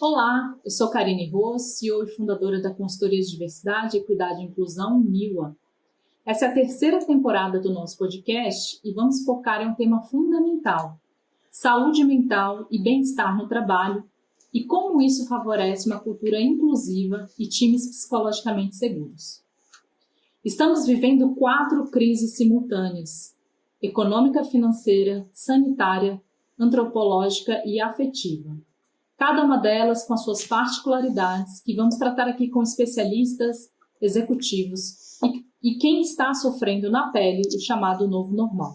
Olá, eu sou Karine Ros, CEO e fundadora da consultoria de diversidade, equidade e inclusão, NIWA. Essa é a terceira temporada do nosso podcast e vamos focar em um tema fundamental: saúde mental e bem-estar no trabalho e como isso favorece uma cultura inclusiva e times psicologicamente seguros. Estamos vivendo 4 crises simultâneas: econômica, financeira, sanitária, antropológica e afetiva. Cada uma delas com as suas particularidades, que vamos tratar aqui com especialistas, executivos e quem está sofrendo na pele o chamado novo normal.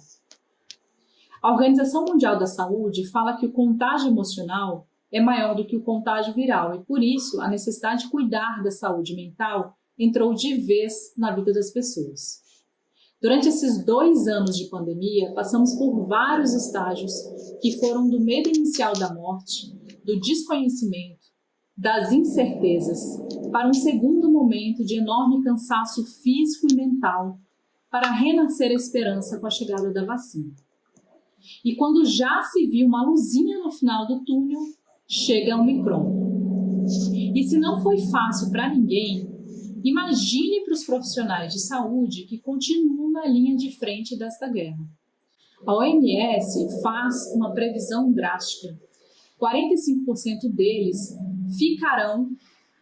A Organização Mundial da Saúde fala que o contágio emocional é maior do que o contágio viral e, por isso, a necessidade de cuidar da saúde mental entrou de vez na vida das pessoas. Durante esses 2 anos de pandemia, passamos por vários estágios que foram do medo inicial da morte, do desconhecimento, das incertezas, para um segundo momento de enorme cansaço físico e mental, para renascer a esperança com a chegada da vacina. E quando já se viu uma luzinha no final do túnel, chega a Omicron. E se não foi fácil para ninguém, imagine para os profissionais de saúde que continuam na linha de frente desta guerra. A OMS faz uma previsão drástica. 45% deles ficarão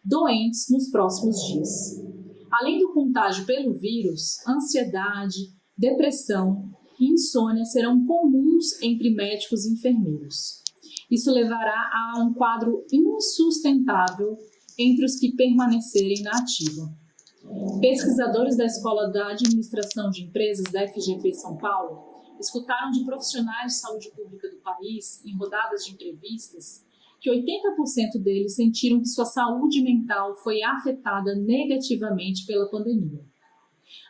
doentes nos próximos dias. Além do contágio pelo vírus, ansiedade, depressão e insônia serão comuns entre médicos e enfermeiros. Isso levará a um quadro insustentável entre os que permanecerem na ativa. Pesquisadores da Escola da Administração de Empresas da FGV São Paulo escutaram de profissionais de saúde pública do país, em rodadas de entrevistas, que 80% deles sentiram que sua saúde mental foi afetada negativamente pela pandemia.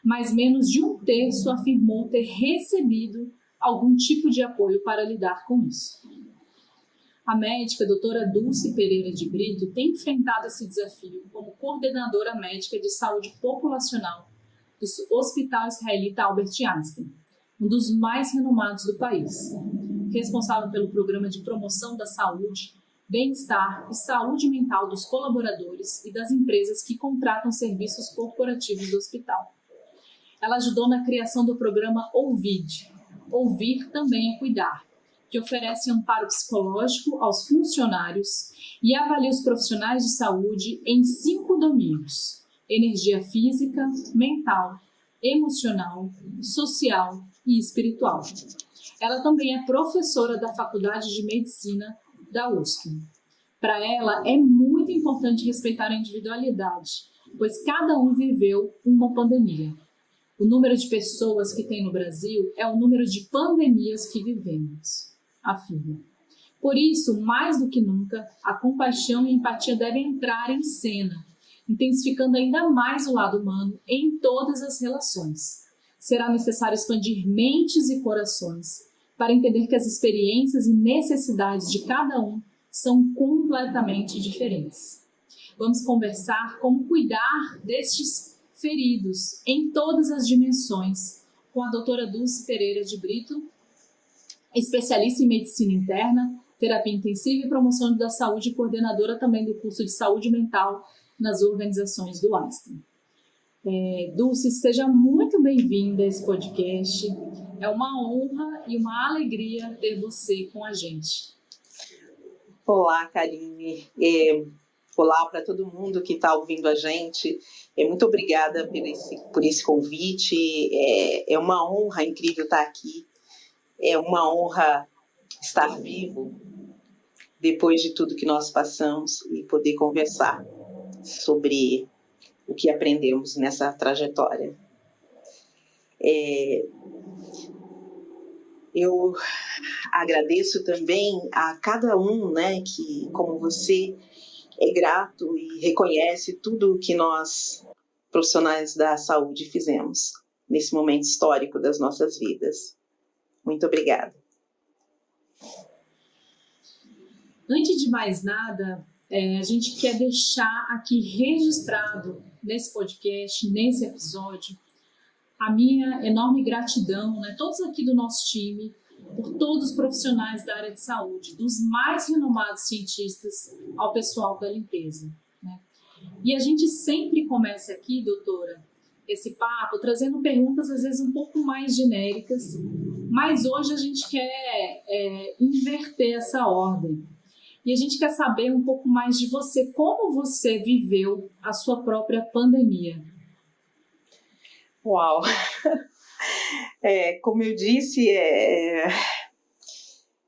Mas menos de 1/3 afirmou ter recebido algum tipo de apoio para lidar com isso. A médica doutora Dulce Pereira de Brito tem enfrentado esse desafio como coordenadora médica de saúde populacional do Hospital Israelita Albert Einstein, um dos mais renomados do país, responsável pelo programa de promoção da saúde, bem-estar e saúde mental dos colaboradores e das empresas que contratam serviços corporativos do hospital. Ela ajudou na criação do programa OVID, Ouvir Também é Cuidar, que oferece amparo psicológico aos funcionários e avalia os profissionais de saúde em 5 domínios: energia física, mental, emocional, social e espiritual. Ela também é professora da Faculdade de Medicina da USP. Para ela, é muito importante respeitar a individualidade, pois cada um viveu uma pandemia. O número de pessoas que tem no Brasil é o número de pandemias que vivemos, afirma. Por isso, mais do que nunca, a compaixão e a empatia devem entrar em cena, intensificando ainda mais o lado humano em todas as relações. Será necessário expandir mentes e corações para entender que as experiências e necessidades de cada um são completamente diferentes. Vamos conversar como cuidar destes feridos em todas as dimensões com a doutora Dulce Pereira de Brito, especialista em medicina interna, terapia intensiva e promoção da saúde e coordenadora também do curso de saúde mental nas organizações do Einstein. Dulce, seja muito bem-vinda a esse podcast. É uma honra e uma alegria ter você com a gente. Olá, Karine. Olá para todo mundo que está ouvindo a gente. Muito obrigada por esse convite. É uma honra incrível estar aqui. É uma honra estar vivo depois de tudo que nós passamos e poder conversar sobre o que aprendemos nessa trajetória. Eu agradeço também a cada um, que, como você, é grato e reconhece tudo o que nós, profissionais da saúde, fizemos nesse momento histórico das nossas vidas. Muito obrigada. Antes de mais nada, a gente quer deixar aqui registrado nesse podcast, nesse episódio, a minha enorme gratidão, todos aqui do nosso time, por todos os profissionais da área de saúde, dos mais renomados cientistas ao pessoal da limpeza, né? E a gente sempre começa aqui, doutora, esse papo trazendo perguntas às vezes um pouco mais genéricas, mas hoje a gente quer inverter essa ordem. E a gente quer saber um pouco mais de você, como você viveu a sua própria pandemia. Uau! Como eu disse,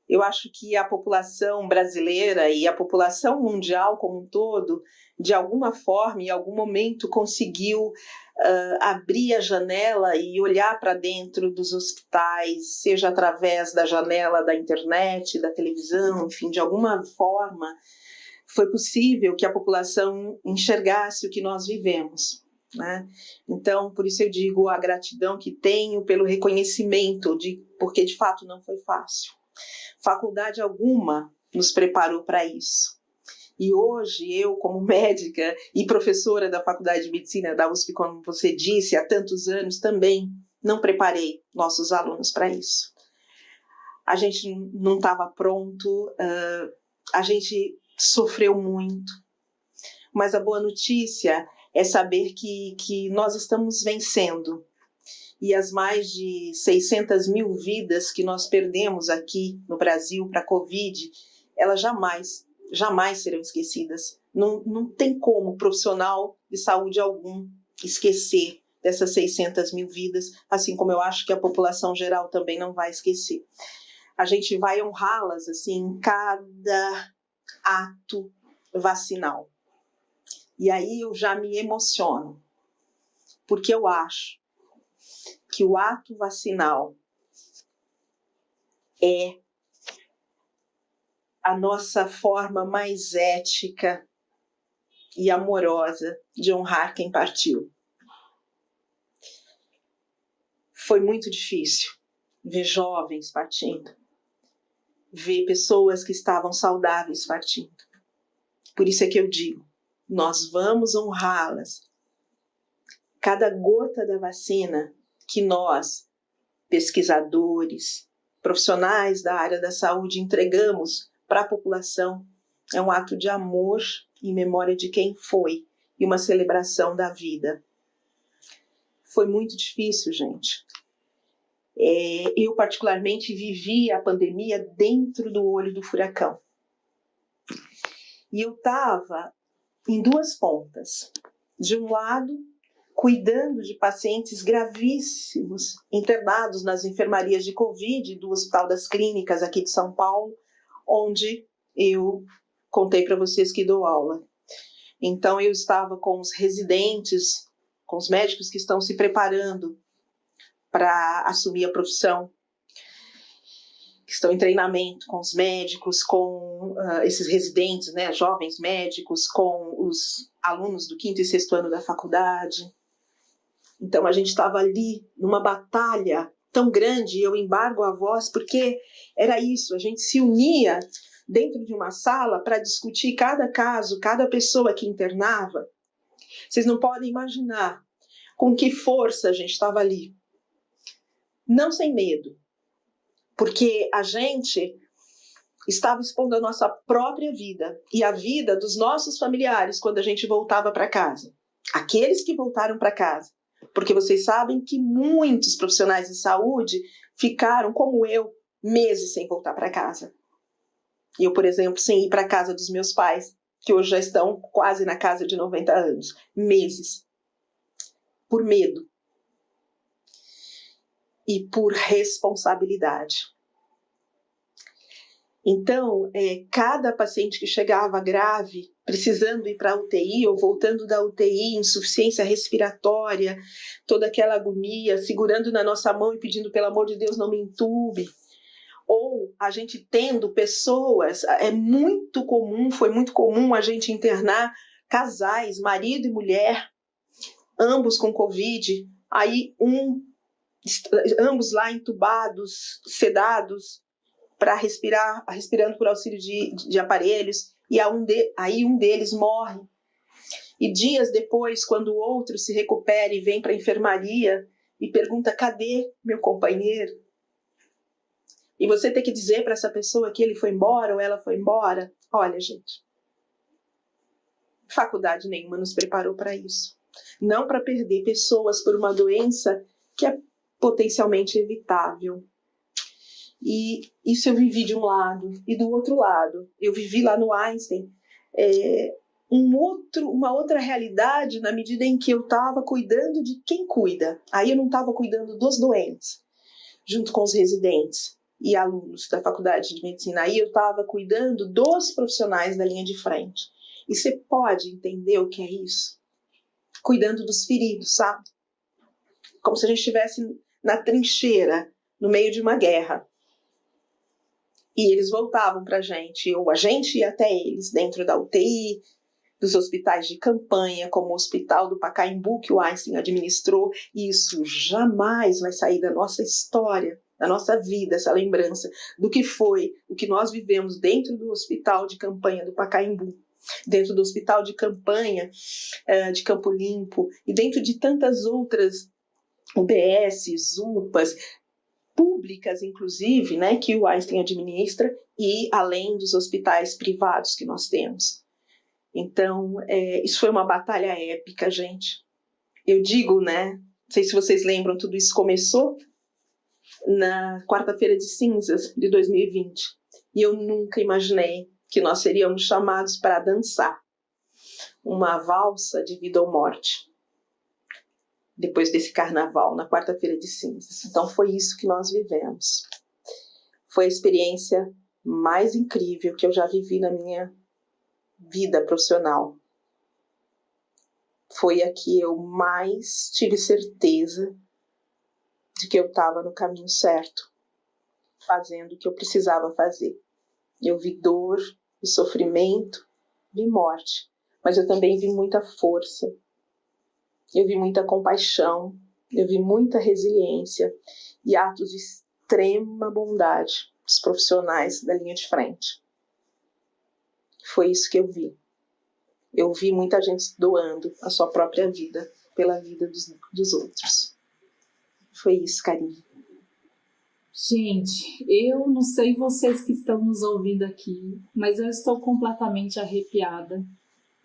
eu acho que a população brasileira e a população mundial como um todo, de alguma forma, em algum momento, conseguiu abrir a janela e olhar para dentro dos hospitais, seja através da janela da internet, da televisão, enfim, de alguma forma, foi possível que a população enxergasse o que nós vivemos, né? Então, por isso eu digo a gratidão que tenho pelo reconhecimento, porque de fato não foi fácil. Faculdade alguma nos preparou para isso. E hoje eu, como médica e professora da Faculdade de Medicina da USP, como você disse, há tantos anos também não preparei nossos alunos para isso. A gente não estava pronto, a gente sofreu muito, mas a boa notícia é saber que nós estamos vencendo. E as mais de 600 mil vidas que nós perdemos aqui no Brasil para a Covid, elas jamais serão esquecidas. Não tem como profissional de saúde algum esquecer dessas 600 mil vidas, assim como eu acho que a população geral também não vai esquecer. A gente vai honrá-las assim, em cada ato vacinal. E aí eu já me emociono, porque eu acho que o ato vacinal é a nossa forma mais ética e amorosa de honrar quem partiu. Foi muito difícil ver jovens partindo, ver pessoas que estavam saudáveis partindo. Por isso é que eu digo, nós vamos honrá-las. Cada gota da vacina que nós, pesquisadores, profissionais da área da saúde, entregamos para a população é um ato de amor em memória de quem foi e uma celebração da vida. Foi muito difícil, gente. Eu, particularmente, vivi a pandemia dentro do olho do furacão. E eu estava em duas pontas. De um lado, cuidando de pacientes gravíssimos, internados nas enfermarias de Covid do Hospital das Clínicas aqui de São Paulo, onde eu contei para vocês que dou aula. Então, eu estava com os residentes, com os médicos que estão se preparando para assumir a profissão, que estão em treinamento com os médicos, com esses residentes, né, jovens médicos, com os alunos do 5º e 6º ano da faculdade. Então, a gente estava ali numa batalha tão grande, eu embargo a voz, porque era isso, a gente se unia dentro de uma sala para discutir cada caso, cada pessoa que internava. Vocês não podem imaginar com que força a gente estava ali. Não sem medo, porque a gente estava expondo a nossa própria vida e a vida dos nossos familiares quando a gente voltava para casa. Aqueles que voltaram para casa. Porque vocês sabem que muitos profissionais de saúde ficaram, como eu, meses sem voltar para casa. Eu, por exemplo, sem ir para a casa dos meus pais, que hoje já estão quase na casa de 90 anos. Meses. Por medo. E por responsabilidade. Então, cada paciente que chegava grave, precisando ir para a UTI ou voltando da UTI, insuficiência respiratória, toda aquela agonia, segurando na nossa mão e pedindo, pelo amor de Deus, não me entube. Ou a gente tendo pessoas, foi muito comum a gente internar casais, marido e mulher, ambos com Covid, aí ambos lá entubados, sedados, para respirando por auxílio de aparelhos, e aí um deles morre. E dias depois, quando o outro se recupera e vem para a enfermaria e pergunta, cadê meu companheiro? E você ter que dizer para essa pessoa que ele foi embora ou ela foi embora. Olha, gente, faculdade nenhuma nos preparou para isso. Não para perder pessoas por uma doença que é potencialmente evitável. E isso eu vivi de um lado. E do outro lado, eu vivi lá no Einstein uma outra realidade, na medida em que eu estava cuidando de quem cuida. Aí eu não estava cuidando dos doentes, junto com os residentes e alunos da faculdade de medicina. Aí eu estava cuidando dos profissionais da linha de frente. E você pode entender o que é isso? Cuidando dos feridos, sabe? Como se a gente estivesse na trincheira, no meio de uma guerra. E eles voltavam para a gente, ou a gente ia até eles, dentro da UTI, dos hospitais de campanha, como o Hospital do Pacaembu, que o Einstein administrou, e isso jamais vai sair da nossa história, da nossa vida, essa lembrança do que foi, o que nós vivemos dentro do Hospital de Campanha do Pacaembu, dentro do Hospital de Campanha de Campo Limpo, e dentro de tantas outras UBSs, UPAs, públicas, inclusive, né, que o Einstein administra, e além dos hospitais privados que nós temos. Então, isso foi uma batalha épica, gente. Eu digo, né, não sei se vocês lembram, tudo isso começou na quarta-feira de cinzas de 2020. E eu nunca imaginei que nós seríamos chamados para dançar uma valsa de vida ou morte depois desse carnaval, na quarta-feira de cinzas. Então, foi isso que nós vivemos. Foi a experiência mais incrível que eu já vivi na minha vida profissional. Foi a que eu mais tive certeza de que eu estava no caminho certo, fazendo o que eu precisava fazer. Eu vi dor e sofrimento, vi morte, mas eu também vi muita força, eu vi muita compaixão, eu vi muita resiliência e atos de extrema bondade dos profissionais da linha de frente. Foi isso que eu vi. Eu vi muita gente doando a sua própria vida pela vida dos outros. Foi isso, Karine. Gente, eu não sei vocês que estão nos ouvindo aqui, mas eu estou completamente arrepiada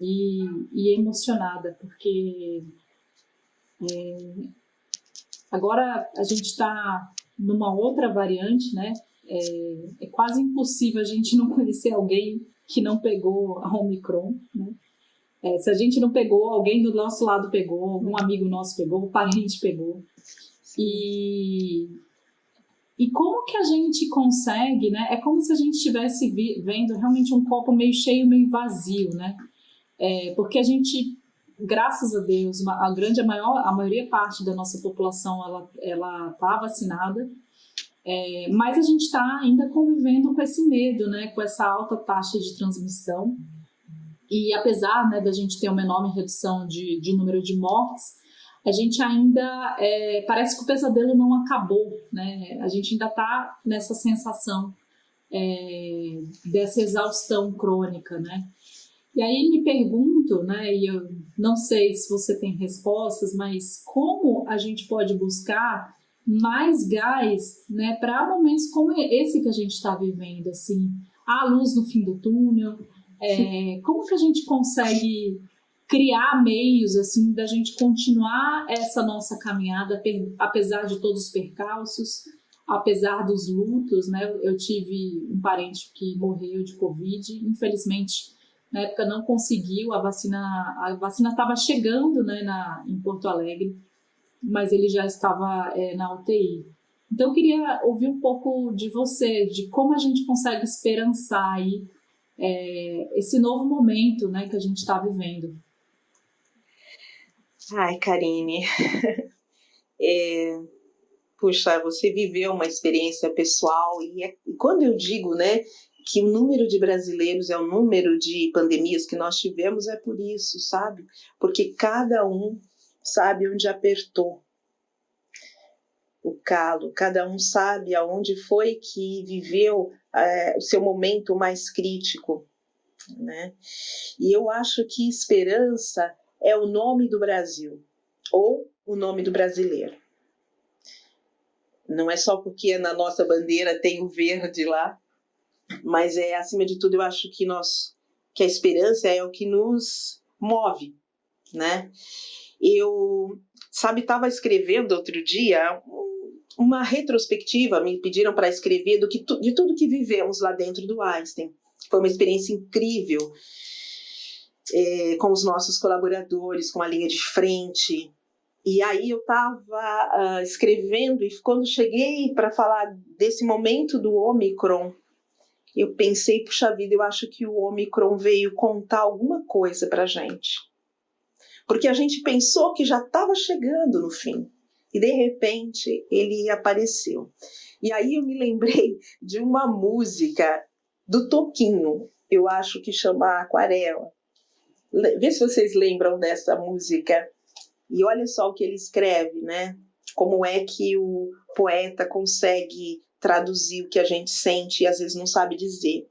e emocionada, porque agora a gente está numa outra variante, né? É quase impossível a gente não conhecer alguém que não pegou a Omicron, né? Se a gente não pegou, alguém do nosso lado pegou, algum amigo nosso pegou, um parente pegou. E como que a gente consegue, né? É como se a gente estivesse vendo realmente um copo meio cheio, meio vazio, né? Porque a gente, graças a Deus, a maioria parte da nossa população ela tá vacinada, mas a gente está ainda convivendo com esse medo, né? Com essa alta taxa de transmissão. E apesar, né, da gente ter uma enorme redução de número de mortes, a gente ainda parece que o pesadelo não acabou, né? A gente ainda está nessa sensação dessa exaustão crônica, né? E aí me pergunto, né, e eu não sei se você tem respostas, mas como a gente pode buscar mais gás, né, para momentos como esse que a gente está vivendo, assim, a luz no fim do túnel, como que a gente consegue criar meios, assim, da gente continuar essa nossa caminhada, apesar de todos os percalços, apesar dos lutos, né? Eu tive um parente que morreu de Covid, infelizmente, na época não conseguiu, a vacina estava chegando, né, em Porto Alegre, mas ele já estava na UTI. Então eu queria ouvir um pouco de você, de como a gente consegue esperançar aí esse novo momento, né, que a gente está vivendo. Ai, Karine, puxa, você viveu uma experiência pessoal e quando eu digo, né, que o número de brasileiros é o número de pandemias que nós tivemos, é por isso, sabe? Porque cada um sabe onde apertou o calo, cada um sabe aonde foi que viveu o seu momento mais crítico, né? E eu acho que esperança é o nome do Brasil, ou o nome do brasileiro. Não é só porque na nossa bandeira tem o verde lá, mas acima de tudo, eu acho que a esperança é o que nos move, né? Eu, estava escrevendo outro dia uma retrospectiva, me pediram para escrever de tudo que vivemos lá dentro do Einstein. Foi uma experiência incrível, com os nossos colaboradores, com a linha de frente. E aí eu estava escrevendo, e quando cheguei para falar desse momento do Ômicron, eu pensei, puxa vida, eu acho que o Ômicron veio contar alguma coisa para a gente. Porque a gente pensou que já estava chegando no fim. E, de repente, ele apareceu. E aí eu me lembrei de uma música do Toquinho, eu acho que chama Aquarela. Vê se vocês lembram dessa música. E olha só o que ele escreve, né? Como é que o poeta consegue traduzir o que a gente sente e às vezes não sabe dizer.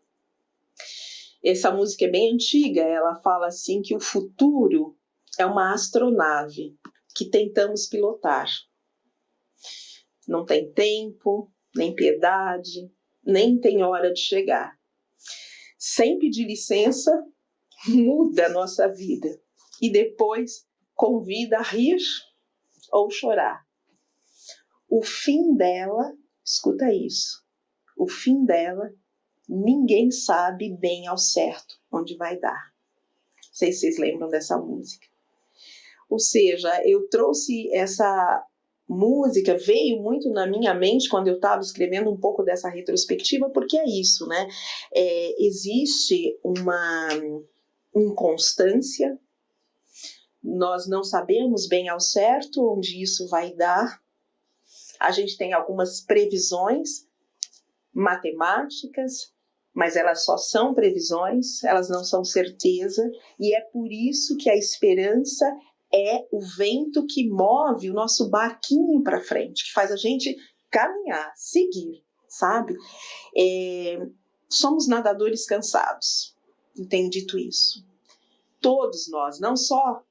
Essa música é bem antiga, ela fala assim que o futuro é uma astronave que tentamos pilotar. Não tem tempo, nem piedade, nem tem hora de chegar. Sem pedir licença, muda a nossa vida e depois convida a rir ou chorar. O fim dela, escuta isso, o fim dela, ninguém sabe bem ao certo onde vai dar. Não sei se vocês lembram dessa música. Ou seja, eu trouxe essa música, veio muito na minha mente quando eu estava escrevendo um pouco dessa retrospectiva, porque é isso, né? Existe uma inconstância, nós não sabemos bem ao certo onde isso vai dar. A gente tem algumas previsões matemáticas, mas elas só são previsões, elas não são certeza, e é por isso que a esperança é o vento que move o nosso barquinho para frente, que faz a gente caminhar, seguir, sabe? Somos nadadores cansados, eu tenho dito isso. Todos nós, não só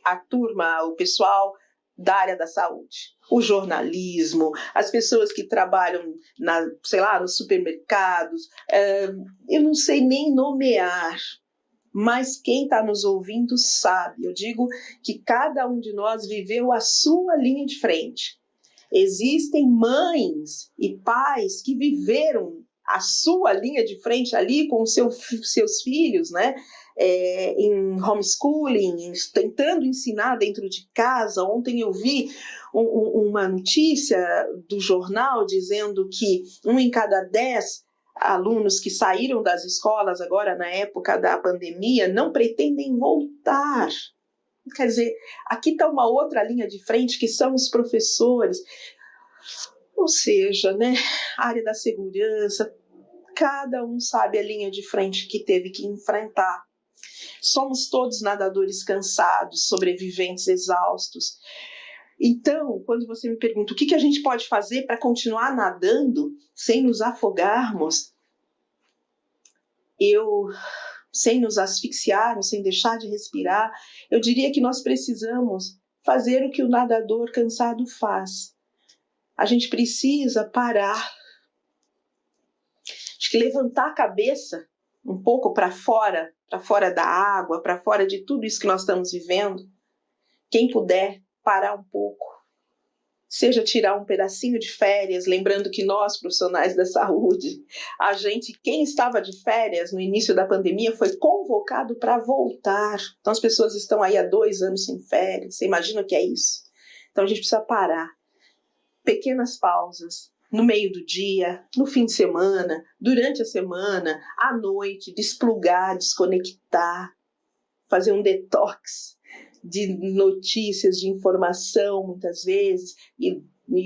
a turma, o pessoal da área da saúde, o jornalismo, as pessoas que trabalham nos supermercados, eu não sei nem nomear, mas quem está nos ouvindo sabe. Eu digo que cada um de nós viveu a sua linha de frente. Existem mães e pais que viveram a sua linha de frente ali com seus filhos, né? Em homeschooling, tentando ensinar dentro de casa. Ontem eu vi uma notícia do jornal dizendo que 1 em cada 10 alunos que saíram das escolas agora na época da pandemia não pretendem voltar. Quer dizer, aqui está uma outra linha de frente que são os professores. Ou seja, né, a área da segurança, cada um sabe a linha de frente que teve que enfrentar. Somos todos nadadores cansados, sobreviventes exaustos. Então, quando você me pergunta o que a gente pode fazer para continuar nadando sem nos afogarmos, sem nos asfixiarmos, sem deixar de respirar, eu diria que nós precisamos fazer o que o nadador cansado faz. A gente precisa parar, acho que levantar a cabeça um pouco para fora da água, para fora de tudo isso que nós estamos vivendo. Quem puder, parar um pouco. Seja tirar um pedacinho de férias, lembrando que nós, profissionais da saúde, quem estava de férias no início da pandemia foi convocado para voltar. Então as pessoas estão aí há 2 anos sem férias, você imagina o que é isso? Então a gente precisa parar. Pequenas pausas, no meio do dia, no fim de semana, durante a semana, à noite, desplugar, desconectar, fazer um detox de notícias, de informação, muitas vezes, e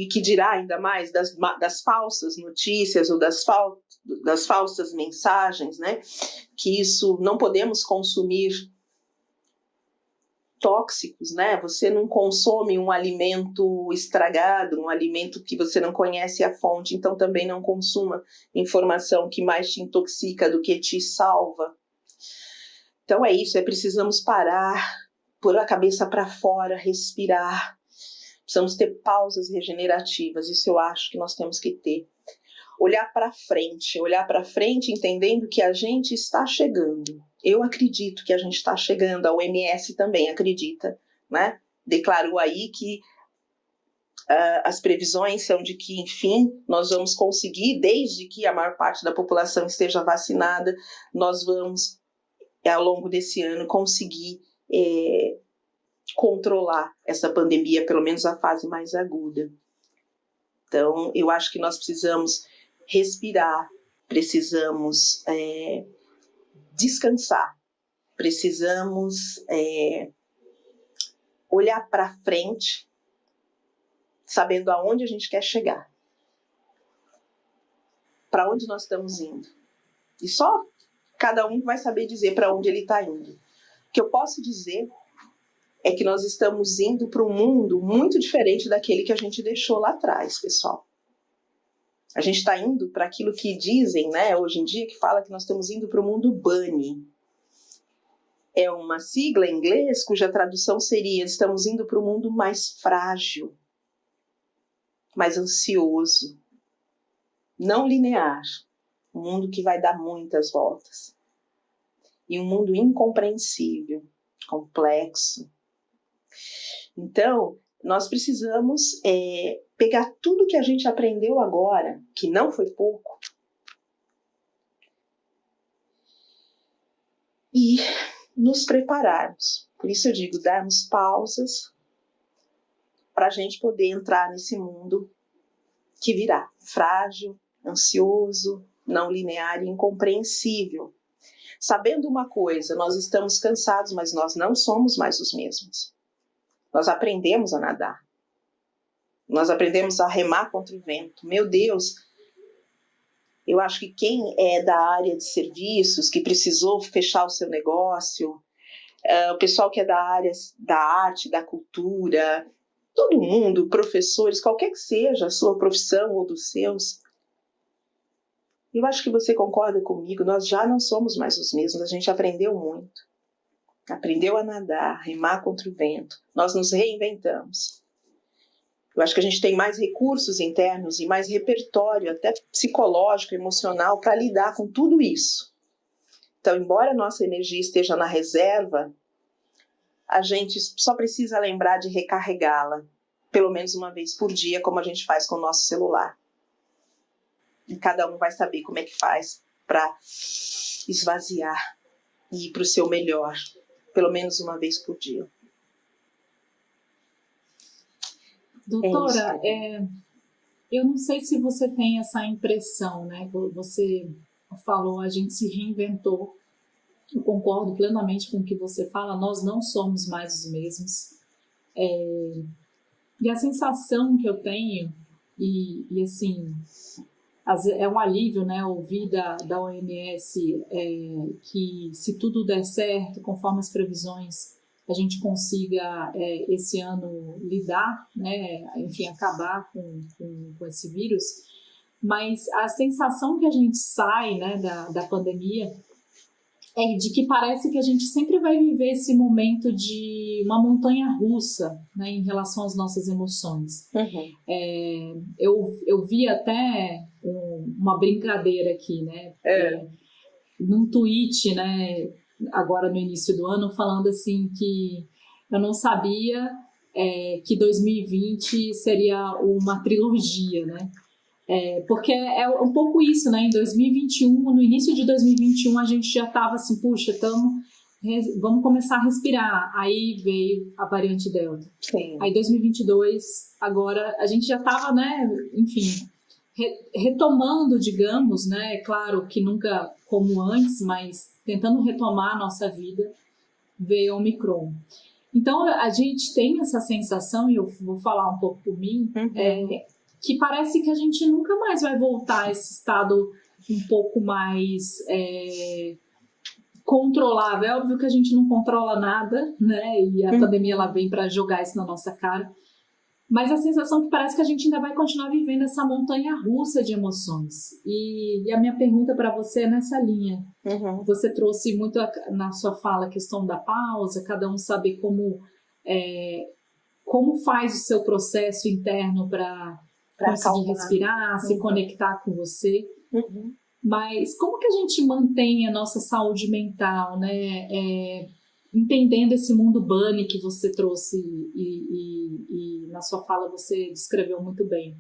que dirá ainda mais das falsas notícias ou das falsas mensagens, né? Que isso não podemos consumir tóxicos, né? Você não consome um alimento estragado, um alimento que você não conhece a fonte, então também não consuma informação que mais te intoxica do que te salva. Então é isso, precisamos parar, pôr a cabeça para fora, respirar, Precisamos ter pausas regenerativas, isso eu acho que nós temos que ter. Olhar para frente entendendo que a gente está chegando. Eu acredito que a gente está chegando, a OMS também acredita, né? Declarou aí que as previsões são de que, enfim, nós vamos conseguir, desde que a maior parte da população esteja vacinada, nós vamos, ao longo desse ano, conseguir controlar essa pandemia, pelo menos a fase mais aguda. Então, eu acho que nós precisamos respirar, precisamos descansar, precisamos olhar para frente, sabendo aonde a gente quer chegar, para onde nós estamos indo. E só cada um vai saber dizer para onde ele está indo. O que eu posso dizer é que nós estamos indo para um mundo muito diferente daquele que a gente deixou lá atrás, pessoal. A gente está indo para aquilo que dizem, né, hoje em dia, que fala que nós estamos indo para o mundo bunny. É uma sigla em inglês cuja tradução seria: estamos indo para um mundo mais frágil, mais ansioso, não linear, um mundo que vai dar muitas voltas. E um mundo incompreensível, complexo. Então, nós precisamos pegar tudo que a gente aprendeu agora, que não foi pouco, e nos prepararmos. Por isso eu digo, darmos pausas para a gente poder entrar nesse mundo que virá, frágil, ansioso, não linear e incompreensível. Sabendo uma coisa, nós estamos cansados, mas nós não somos mais os mesmos. Nós aprendemos a nadar. Nós aprendemos a remar contra o vento. Meu Deus, eu acho que quem é da área de serviços, que precisou fechar o seu negócio, o pessoal que é da área da arte, da cultura, todo mundo, professores, qualquer que seja a sua profissão ou dos seus, eu acho que você concorda comigo, nós já não somos mais os mesmos, a gente aprendeu muito. Aprendeu a nadar, remar contra o vento, nós nos reinventamos. Eu acho que a gente tem mais recursos internos e mais repertório, até psicológico, emocional, para lidar com tudo isso. Então, embora a nossa energia esteja na reserva, a gente só precisa lembrar de recarregá-la, pelo menos uma vez por dia, como a gente faz com o nosso celular. E cada um vai saber como é que faz para esvaziar e ir para o seu melhor, pelo menos uma vez por dia. Doutora, eu não sei se você tem essa impressão, né? Você falou, a gente se reinventou. Eu concordo plenamente com o que você fala, nós não somos mais os mesmos. E a sensação que eu tenho, e assim, é um alívio, né, ouvir da OMS que se tudo der certo, conforme as previsões, a gente consiga esse ano lidar, né, enfim, acabar com esse vírus, mas a sensação que a gente sai, né, da pandemia é de que parece que a gente sempre vai viver esse momento de uma montanha-russa, né, em relação às nossas emoções. Uhum. Eu vi até uma brincadeira aqui, né, num tweet, né, agora no início do ano, falando assim que eu não sabia que 2020 seria uma trilogia, né? Porque é um pouco isso, né? Em 2021, no início de 2021, a gente já estava assim, puxa, vamos começar a respirar. Aí veio a variante Delta. Sim. Aí 2022, agora a gente já estava, né? Enfim, retomando, digamos, né? Claro que nunca como antes, mas tentando retomar a nossa vida, veio o Omicron. Então, a gente tem essa sensação, e eu vou falar um pouco por mim, que parece que a gente nunca mais vai voltar a esse estado um pouco mais controlável. É óbvio que a gente não controla nada, né? E a pandemia ela vem para jogar isso na nossa cara. Mas a sensação que parece que a gente ainda vai continuar vivendo essa montanha-russa de emoções. E a minha pergunta para você é nessa linha. Uhum. Você trouxe muito na sua fala a questão da pausa, cada um saber como como faz o seu processo interno para conseguir respirar, se conectar com você. Mas como que a gente mantém a nossa saúde mental, né? Entendendo esse mundo bunny que você trouxe e na sua fala você descreveu muito bem.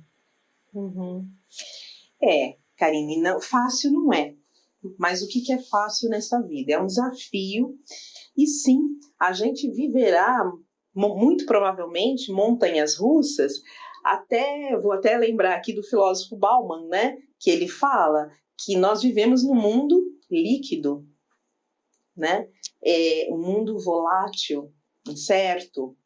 Karine, não, fácil não é. Mas o que é fácil nessa vida? É um desafio. E sim, a gente viverá, muito provavelmente, montanhas russas. Vou até lembrar aqui do filósofo Bauman, né? Que ele fala que nós vivemos num mundo líquido, né? Um mundo volátil, incerto.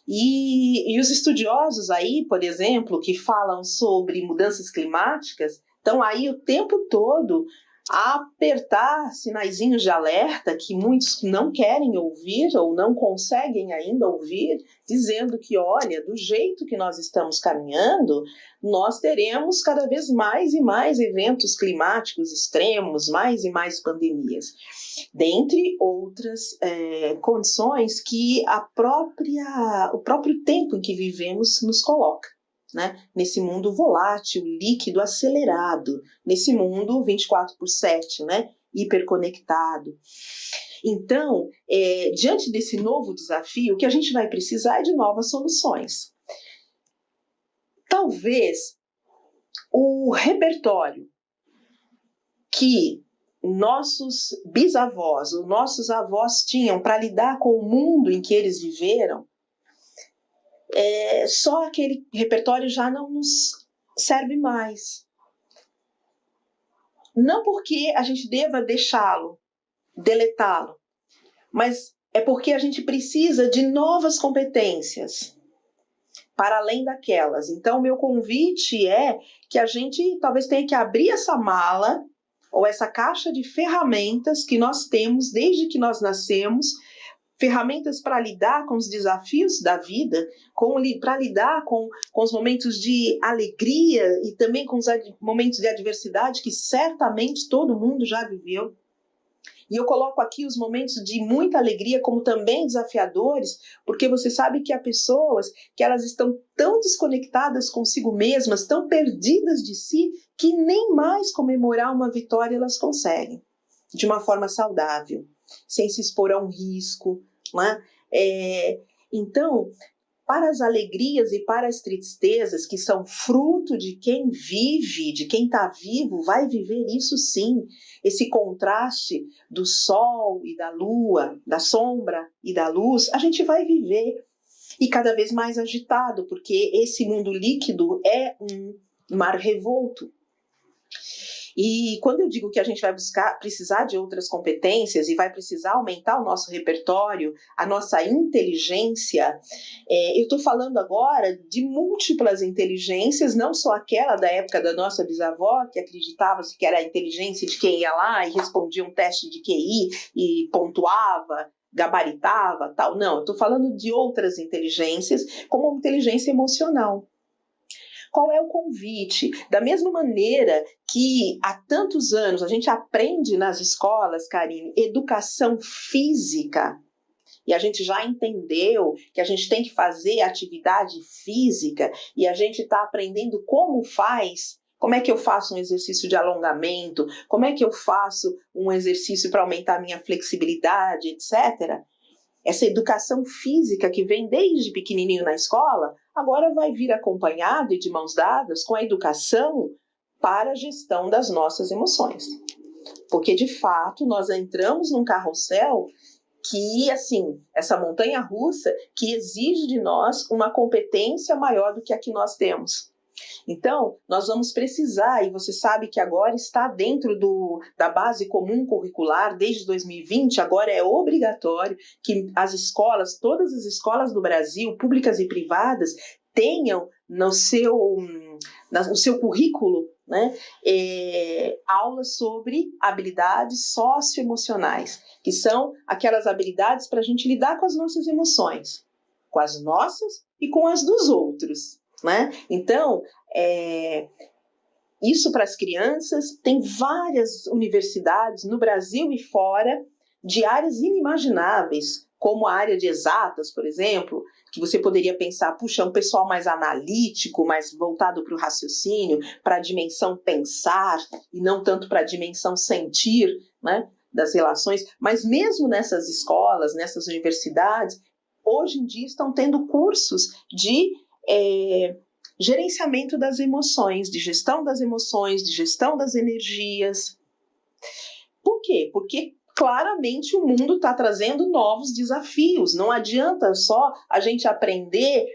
E os estudiosos aí, por exemplo, que falam sobre mudanças climáticas, estão aí o tempo todo a apertar sinaizinhos de alerta que muitos não querem ouvir ou não conseguem ainda ouvir, dizendo que, olha, do jeito que nós estamos caminhando, nós teremos cada vez mais e mais eventos climáticos extremos, mais e mais pandemias, dentre outras condições que o próprio tempo em que vivemos nos coloca. Né? Nesse mundo volátil, líquido, acelerado, nesse mundo 24/7, né? Hiperconectado. Então, diante desse novo desafio, o que a gente vai precisar é de novas soluções. Talvez o repertório que nossos bisavós, ou nossos avós tinham para lidar com o mundo em que eles viveram, só aquele repertório já não nos serve mais. Não porque a gente deva deixá-lo, deletá-lo, mas é porque a gente precisa de novas competências para além daquelas. Então, meu convite é que a gente talvez tenha que abrir essa mala ou essa caixa de ferramentas que nós temos desde que nós nascemos, ferramentas para lidar com os desafios da vida, para lidar com os momentos de alegria e também com os momentos de adversidade que certamente todo mundo já viveu. E eu coloco aqui os momentos de muita alegria como também desafiadores, porque você sabe que há pessoas que elas estão tão desconectadas consigo mesmas, tão perdidas de si, que nem mais comemorar uma vitória elas conseguem, de uma forma saudável, sem se expor a um risco, né? Então, para as alegrias e para as tristezas que são fruto de quem vive, de quem está vivo, vai viver isso sim, esse contraste do sol e da lua, da sombra e da luz, a gente vai viver, e cada vez mais agitado, porque esse mundo líquido é um mar revolto. E quando eu digo que a gente vai precisar de outras competências e vai precisar aumentar o nosso repertório, a nossa inteligência, eu estou falando agora de múltiplas inteligências, não só aquela da época da nossa bisavó, que acreditava-se que era a inteligência de quem ia lá e respondia um teste de QI e pontuava, gabaritava, tal. Não, eu estou falando de outras inteligências, como a inteligência emocional. Qual é o convite? Da mesma maneira que há tantos anos a gente aprende nas escolas, Karine, educação física, e a gente já entendeu que a gente tem que fazer atividade física, e a gente está aprendendo como faz, como é que eu faço um exercício de alongamento, como é que eu faço um exercício para aumentar a minha flexibilidade, etc. Essa educação física que vem desde pequenininho na escola, agora vai vir acompanhado e de mãos dadas com a educação para a gestão das nossas emoções. Porque, de fato, nós entramos num carrossel que, assim, essa montanha-russa que exige de nós uma competência maior do que a que nós temos. Então, nós vamos precisar, e você sabe que agora está dentro da base comum curricular, desde 2020, agora é obrigatório que as escolas, todas as escolas do Brasil, públicas e privadas, tenham no seu currículo, né, aulas sobre habilidades socioemocionais, que são aquelas habilidades para a gente lidar com as nossas emoções, com as nossas e com as dos outros. Né? Então, isso para as crianças, tem várias universidades no Brasil e fora de áreas inimagináveis, como a área de exatas, por exemplo, que você poderia pensar, puxa, é um pessoal mais analítico, mais voltado para o raciocínio, para a dimensão pensar, e não tanto para a dimensão sentir, né, das relações. Mas mesmo nessas escolas, nessas universidades, hoje em dia estão tendo cursos de gerenciamento das emoções, de gestão das emoções, de gestão das energias. Por quê? Porque claramente o mundo está trazendo novos desafios. Não adianta só a gente aprender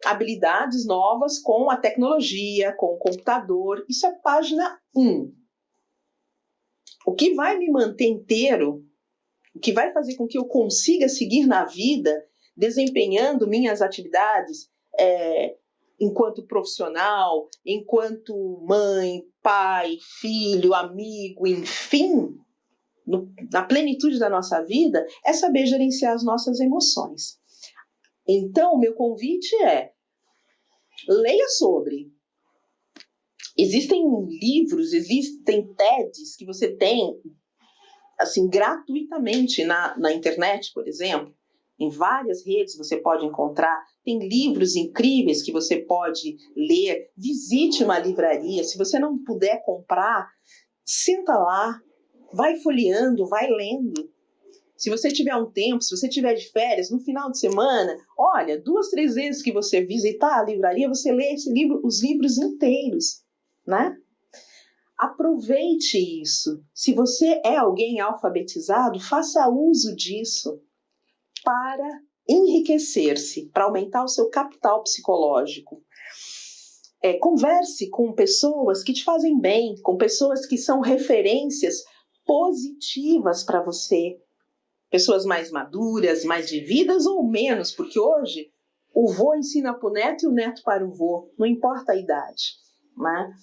habilidades novas com a tecnologia, com o computador. Isso é página 1. O que vai me manter inteiro, o que vai fazer com que eu consiga seguir na vida, desempenhando minhas atividades enquanto profissional, enquanto mãe, pai, filho, amigo, enfim, na plenitude da nossa vida, é saber gerenciar as nossas emoções. Então, o meu convite é: leia sobre. Existem livros, existem TEDs que você tem assim, gratuitamente na internet, por exemplo. Em várias redes você pode encontrar. Tem livros incríveis que você pode ler. Visite uma livraria. Se você não puder comprar, senta lá, vai folheando, vai lendo. Se você tiver um tempo, se você tiver de férias, no final de semana, olha, 2, 3 vezes que você visitar a livraria, você lê os livros inteiros, né? Aproveite isso. Se você é alguém alfabetizado, faça uso disso para enriquecer-se, para aumentar o seu capital psicológico. Converse com pessoas que te fazem bem, com pessoas que são referências positivas para você. Pessoas mais maduras, mais vividas ou menos, porque hoje o vô ensina para o neto e o neto para o vô, não importa a idade, né?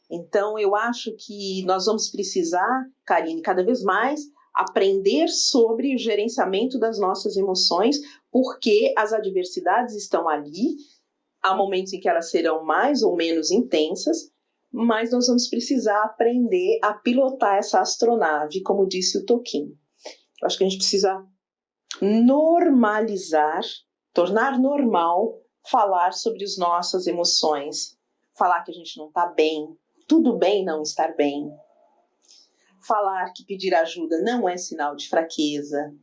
Então, eu acho que nós vamos precisar, Karine, cada vez mais aprender sobre o gerenciamento das nossas emoções, porque as adversidades estão ali, há momentos em que elas serão mais ou menos intensas, mas nós vamos precisar aprender a pilotar essa astronave, como disse o Tolkien. Eu acho que a gente precisa normalizar, tornar normal falar sobre as nossas emoções, falar que a gente não está bem, tudo bem não estar bem. Falar que pedir ajuda não é sinal de fraqueza,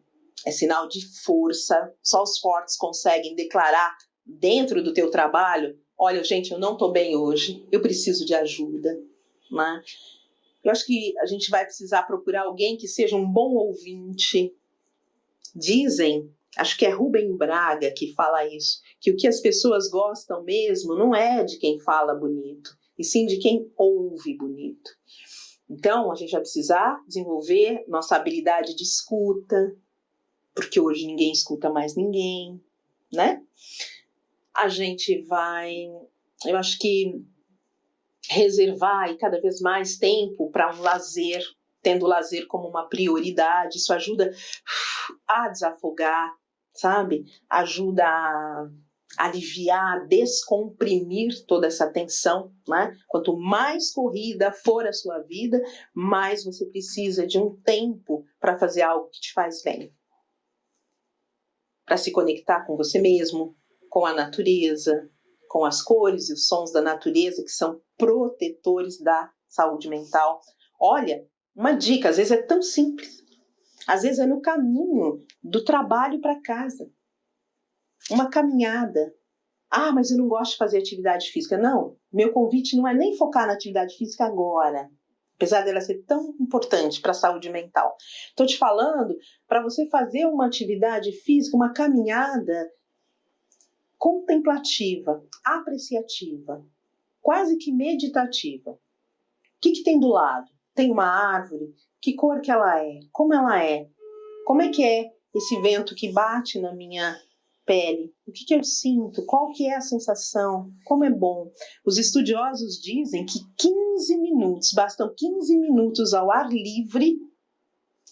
é sinal de força. Só os fortes conseguem declarar dentro do teu trabalho: olha, gente, eu não estou bem hoje, eu preciso de ajuda. Né? Eu acho que a gente vai precisar procurar alguém que seja um bom ouvinte. Dizem, acho que é Rubem Braga que fala isso, que o que as pessoas gostam mesmo não é de quem fala bonito, e sim de quem ouve bonito. Então, a gente vai precisar desenvolver nossa habilidade de escuta, porque hoje ninguém escuta mais ninguém, né? A gente vai, eu acho que, reservar e cada vez mais tempo para um lazer, tendo o lazer como uma prioridade. Isso ajuda a desafogar, sabe? Ajuda a aliviar, descomprimir toda essa tensão, né? Quanto mais corrida for a sua vida, mais você precisa de um tempo para fazer algo que te faz bem. Para se conectar com você mesmo, com a natureza, com as cores e os sons da natureza, que são protetores da saúde mental. Olha, uma dica, às vezes é tão simples. Às vezes é no caminho do trabalho para casa. Uma caminhada. Ah, mas eu não gosto de fazer atividade física. Não, meu convite não é nem focar na atividade física agora, apesar dela ser tão importante para a saúde mental. Estou te falando para você fazer uma atividade física, uma caminhada contemplativa, apreciativa, quase que meditativa. O que tem do lado? Tem uma árvore? Que cor que ela é? Como ela é? Como é que é esse vento que bate na minha pele? O que eu sinto? Qual que é a sensação? Como é bom? Os estudiosos dizem que 15 minutos, bastam 15 minutos ao ar livre,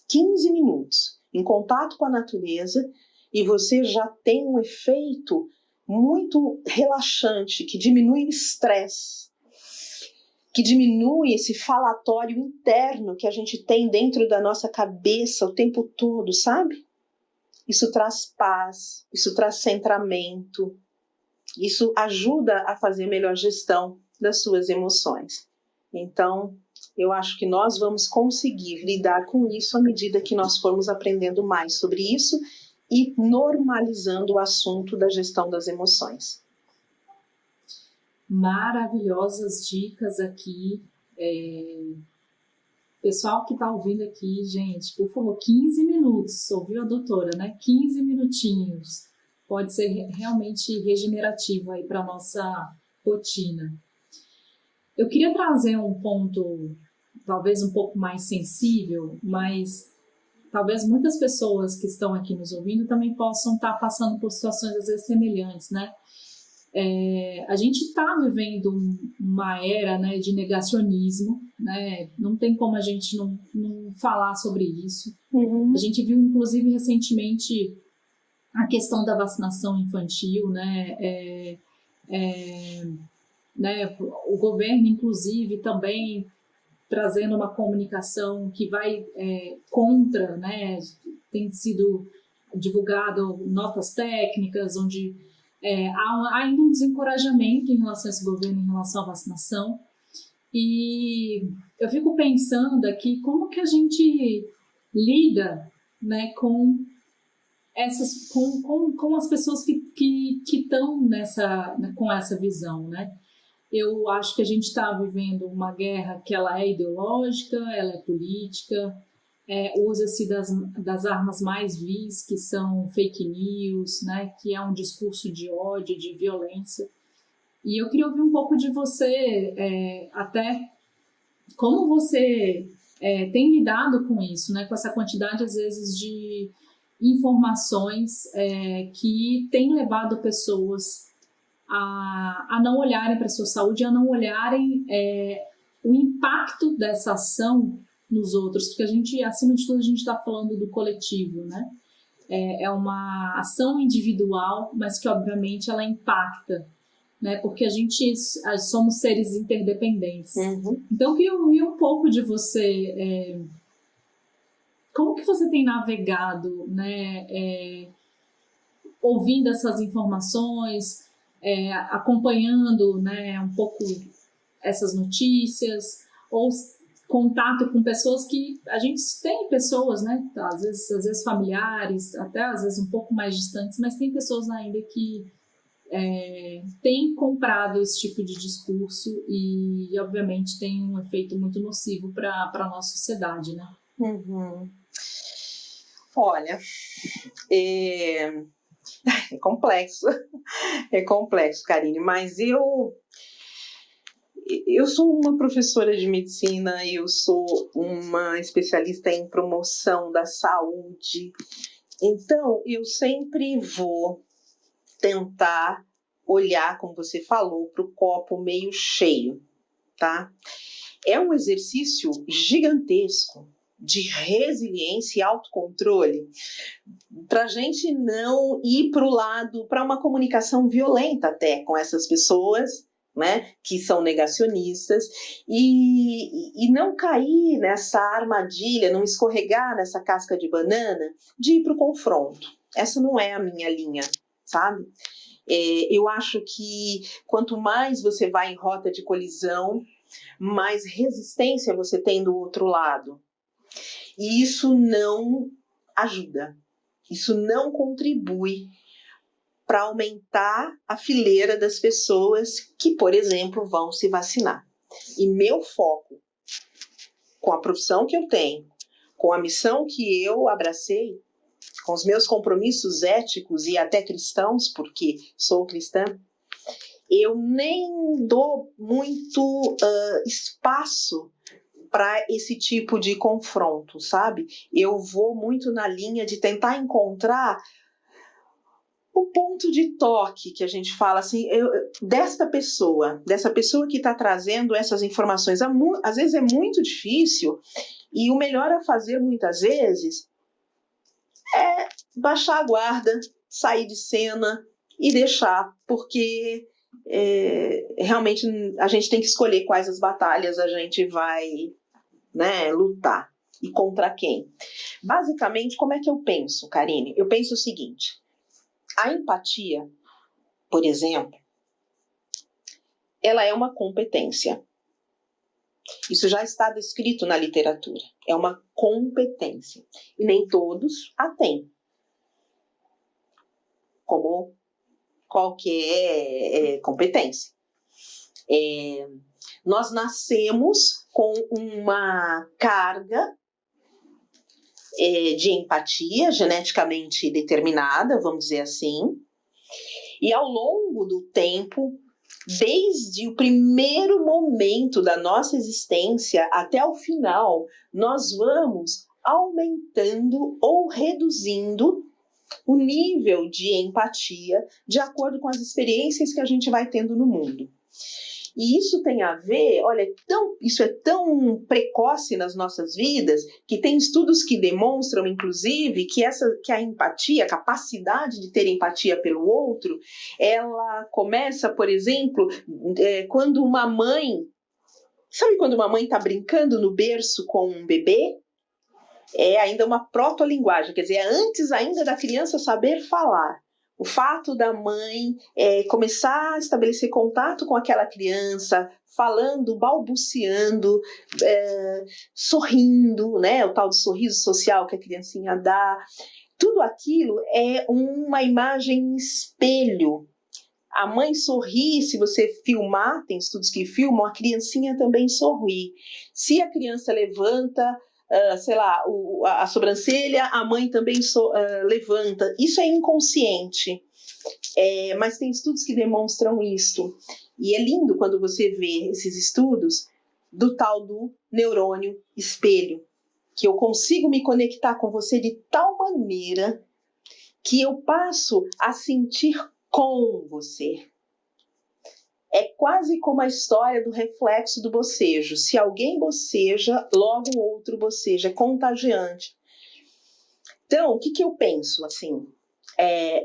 15 minutos em contato com a natureza, e você já tem um efeito muito relaxante, que diminui o estresse, que diminui esse falatório interno que a gente tem dentro da nossa cabeça o tempo todo, sabe? isso traz paz, isso traz centramento, isso ajuda a fazer melhor gestão das suas emoções. Então, eu acho que nós vamos conseguir lidar com isso à medida que nós formos aprendendo mais sobre isso e normalizando o assunto da gestão das emoções. Maravilhosas dicas aqui. Pessoal que está ouvindo aqui, gente, por favor, 15 minutos, ouviu a doutora, né? 15 minutinhos. Pode ser realmente regenerativo aí para a nossa rotina. Eu queria trazer um ponto, talvez um pouco mais sensível, mas talvez muitas pessoas que estão aqui nos ouvindo também possam estar passando por situações às vezes semelhantes, né? A gente está vivendo uma era, né, de negacionismo, né? Não tem como a gente não falar sobre isso. A gente viu, inclusive, recentemente a questão da vacinação infantil, né? O governo, inclusive, também trazendo uma comunicação que vai contra, né? Tem sido divulgado notas técnicas, onde há ainda um desencorajamento em relação a esse governo, em relação à vacinação. E eu fico pensando aqui como que a gente lida, né, com as pessoas que estão com essa visão, né? Eu acho que a gente está vivendo uma guerra que ela é ideológica, ela é política, usa-se das armas mais vis, que são fake news, né, que é um discurso de ódio, de violência. E eu queria ouvir um pouco de você, até como você tem lidado com isso, né, com essa quantidade, às vezes, de informações que tem levado pessoas a não olharem para a sua saúde, a não olharem o impacto dessa ação nos outros, porque a gente, acima de tudo, a gente está falando do coletivo, né? É uma ação individual, mas que, obviamente, ela impacta, né? Porque a gente somos seres interdependentes. Então, eu queria ouvir um pouco de você. Como que você tem navegado, né? Ouvindo essas informações, acompanhando, né, um pouco essas notícias, ou contato com pessoas que a gente tem pessoas, né, às vezes familiares, até às vezes um pouco mais distantes, mas tem pessoas ainda que têm comprado esse tipo de discurso e obviamente tem um efeito muito nocivo para a nossa sociedade, né? Olha, é complexo, Karine, mas eu sou uma professora de medicina, eu sou uma especialista em promoção da saúde, então eu sempre vou tentar olhar, como você falou, para o copo meio cheio, tá? É um exercício gigantesco de resiliência e autocontrole para a gente não ir para o lado, para uma comunicação violenta até com essas pessoas, né, que são negacionistas, e não cair nessa armadilha, não escorregar nessa casca de banana de ir para o confronto. Essa não é a minha linha, sabe? Eu acho que quanto mais você vai em rota de colisão, mais resistência você tem do outro lado. E isso não ajuda, isso não contribui para aumentar a fileira das pessoas que, por exemplo, vão se vacinar. E meu foco, com a profissão que eu tenho, com a missão que eu abracei, com os meus compromissos éticos e até cristãos, porque sou cristã, eu nem dou muito espaço para esse tipo de confronto, sabe? Eu vou muito na linha de tentar encontrar o ponto de toque que a gente fala assim, dessa pessoa que está trazendo essas informações. Às vezes é muito difícil e o melhor a fazer muitas vezes é baixar a guarda, sair de cena e deixar, porque realmente a gente tem que escolher quais as batalhas a gente vai, né, lutar. e contra quem? Basicamente, como é que eu penso, Karine? Eu penso o seguinte: a empatia, por exemplo, ela é uma competência. Isso já está descrito na literatura. É uma competência. E nem todos a têm. Como qualquer competência. Nós nascemos com uma carga de empatia geneticamente determinada, vamos dizer assim, e ao longo do tempo, desde o primeiro momento da nossa existência até o final, nós vamos aumentando ou reduzindo o nível de empatia de acordo com as experiências que a gente vai tendo no mundo. E isso tem a ver, olha, isso é tão precoce nas nossas vidas, que tem estudos que demonstram, inclusive, que a empatia, a capacidade de ter empatia pelo outro, ela começa, por exemplo, quando uma mãe... Sabe quando uma mãe está brincando no berço com um bebê? É ainda uma protolinguagem, quer dizer, é antes ainda da criança saber falar. O fato da mãe começar a estabelecer contato com aquela criança, falando, balbuciando, sorrindo, né? O tal do sorriso social que a criancinha dá. Tudo aquilo é uma imagem espelho. A mãe sorri, se você filmar, tem estudos que filmam, a criancinha também sorri. Se a criança levanta... sei lá, a sobrancelha, a mãe também levanta. Isso é inconsciente, mas tem estudos que demonstram isso. E é lindo quando você vê esses estudos do tal do neurônio espelho, que eu consigo me conectar com você de tal maneira que eu passo a sentir com você. É quase como a história do reflexo do bocejo. Se alguém boceja, logo o outro boceja. É contagiante. Então, o que eu penso? Assim,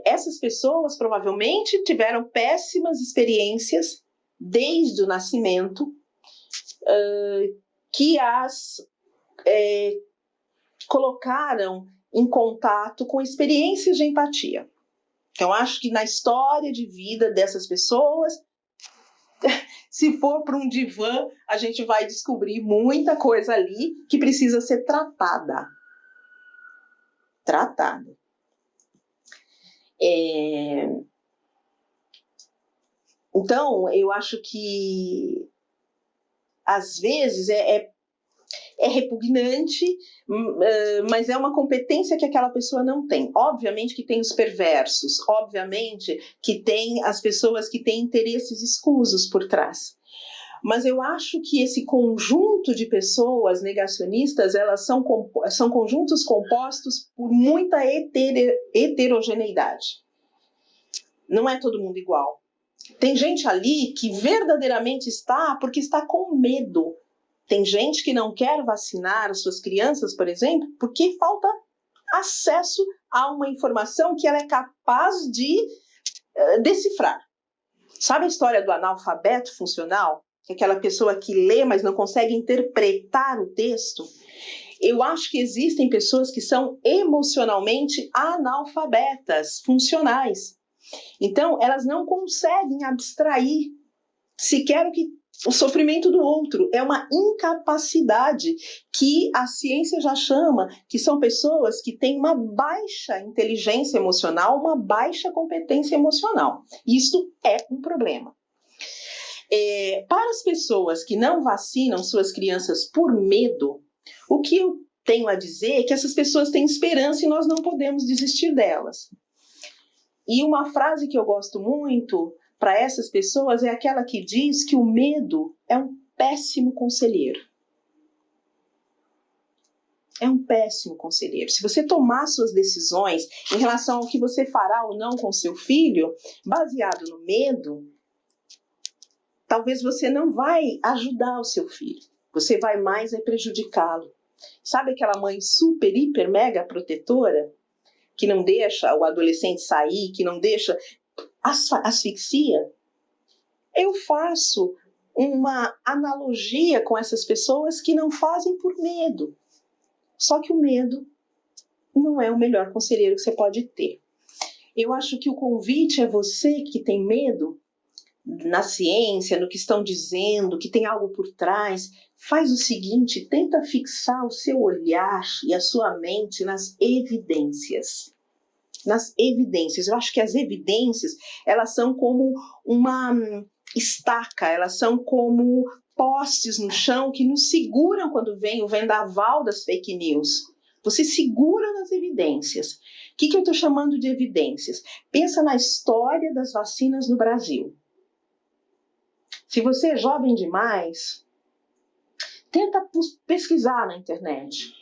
essas pessoas provavelmente tiveram péssimas experiências desde o nascimento que as colocaram em contato com experiências de empatia. Então, acho que na história de vida dessas pessoas... Se for para um divã, a gente vai descobrir muita coisa ali que precisa ser tratada. Então, eu acho que às vezes é repugnante, mas é uma competência que aquela pessoa não tem. Obviamente que tem os perversos, obviamente que tem as pessoas que têm interesses escusos por trás. Mas eu acho que esse conjunto de pessoas negacionistas, elas são conjuntos compostos por muita heterogeneidade. Não é todo mundo igual. Tem gente ali que verdadeiramente está porque está com medo. Tem gente que não quer vacinar as suas crianças, por exemplo, porque falta acesso a uma informação que ela é capaz de decifrar. Sabe a história do analfabeto funcional? Que é aquela pessoa que lê, mas não consegue interpretar o texto. Eu acho que existem pessoas que são emocionalmente analfabetas, funcionais. Então, elas não conseguem abstrair sequer o sofrimento do outro. É uma incapacidade que a ciência já chama, que são pessoas que têm uma baixa inteligência emocional, uma baixa competência emocional. Isso é um problema. Para as pessoas que não vacinam suas crianças por medo, o que eu tenho a dizer é que essas pessoas têm esperança e nós não podemos desistir delas. E uma frase que eu gosto muito para essas pessoas é aquela que diz que o medo é um péssimo conselheiro. É um péssimo conselheiro. Se você tomar suas decisões em relação ao que você fará ou não com seu filho, baseado no medo, talvez você não vai ajudar o seu filho. Você vai mais prejudicá-lo. Sabe aquela mãe super, hiper, mega protetora? Que não deixa o adolescente sair, que não deixa... asfixia? Eu faço uma analogia com essas pessoas que não fazem por medo. Só que o medo não é o melhor conselheiro que você pode ter. Eu acho que o convite é você que tem medo na ciência, no que estão dizendo, que tem algo por trás. Faz o seguinte, tenta fixar o seu olhar e a sua mente nas evidências. Nas evidências. Eu acho que as evidências, elas são como uma estaca, elas são como postes no chão que nos seguram quando vem o vendaval das fake news. Você segura nas evidências. O que eu estou chamando de evidências? Pensa na história das vacinas no Brasil. Se você é jovem demais, tenta pesquisar na internet.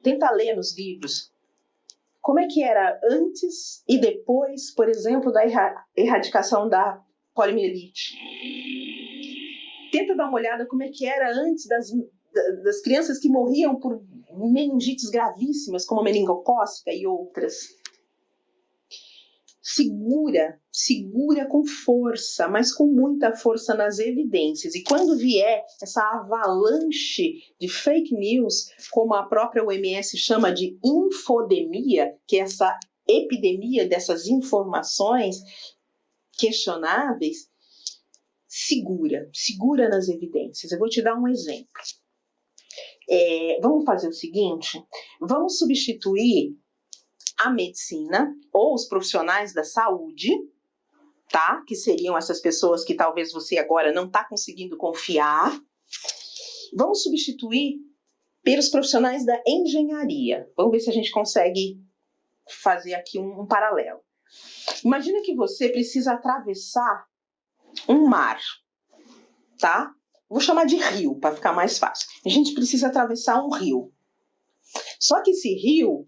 Tenta ler nos livros. Como é que era antes e depois, por exemplo, da erradicação da poliomielite? Tenta dar uma olhada como é que era antes das crianças que morriam por meningites gravíssimas, como a meningocócica e outras. Segura com força, mas com muita força nas evidências. E quando vier essa avalanche de fake news, como a própria OMS chama de infodemia, que é essa epidemia dessas informações questionáveis, segura nas evidências. Eu vou te dar um exemplo. Vamos fazer o seguinte, vamos substituir a medicina ou os profissionais da saúde, tá? Que seriam essas pessoas que talvez você agora não está conseguindo confiar. Vamos substituir pelos profissionais da engenharia. Vamos ver se a gente consegue fazer aqui um paralelo. Imagina que você precisa atravessar um mar, tá? Vou chamar de rio para ficar mais fácil. A gente precisa atravessar um rio. Só que esse rio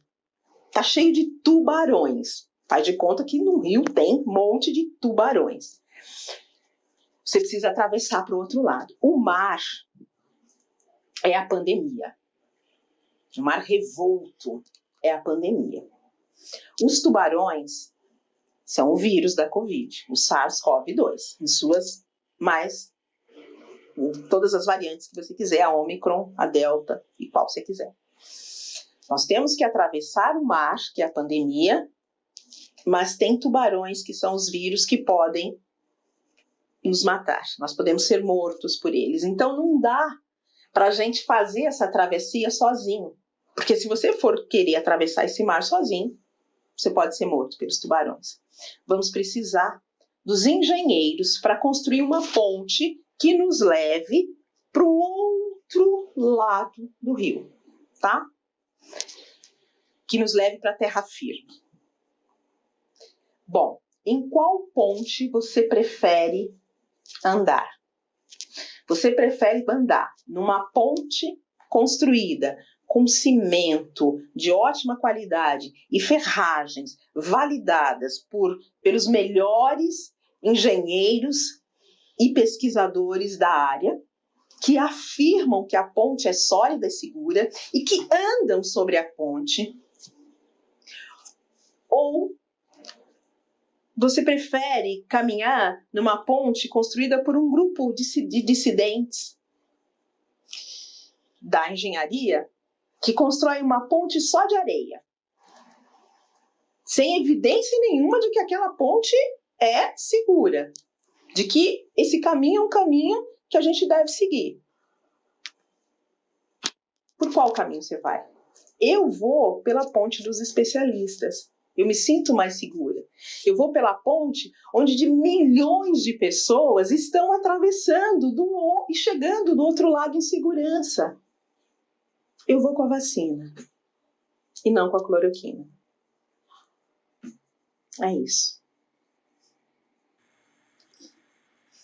tá cheio de tubarões. Faz de conta que no rio tem um monte de tubarões. Você precisa atravessar para o outro lado. O mar é a pandemia. O mar revolto é a pandemia. Os tubarões são o vírus da Covid, o SARS-CoV-2, em suas todas as variantes que você quiser, a Ômicron, a Delta e qual você quiser. Nós temos que atravessar o mar, que é a pandemia, mas tem tubarões que são os vírus que podem nos matar. Nós podemos ser mortos por eles. Então não dá para a gente fazer essa travessia sozinho. Porque se você for querer atravessar esse mar sozinho, você pode ser morto pelos tubarões. Vamos precisar dos engenheiros para construir uma ponte que nos leve para o outro lado do rio, tá? Que nos leve para a terra firme. Bom, em qual ponte você prefere andar? Você prefere andar numa ponte construída com cimento de ótima qualidade e ferragens validadas pelos melhores engenheiros e pesquisadores da área, que afirmam que a ponte é sólida e segura e que andam sobre a ponte? Ou você prefere caminhar numa ponte construída por um grupo de dissidentes da engenharia que constrói uma ponte só de areia, sem evidência nenhuma de que aquela ponte é segura, de que esse caminho é um caminho que a gente deve seguir? Por qual caminho você vai? Eu vou pela ponte dos especialistas. Eu me sinto mais segura. Eu vou pela ponte onde de milhões de pessoas estão atravessando e chegando do outro lado em segurança. Eu vou com a vacina e não com a cloroquina. É isso.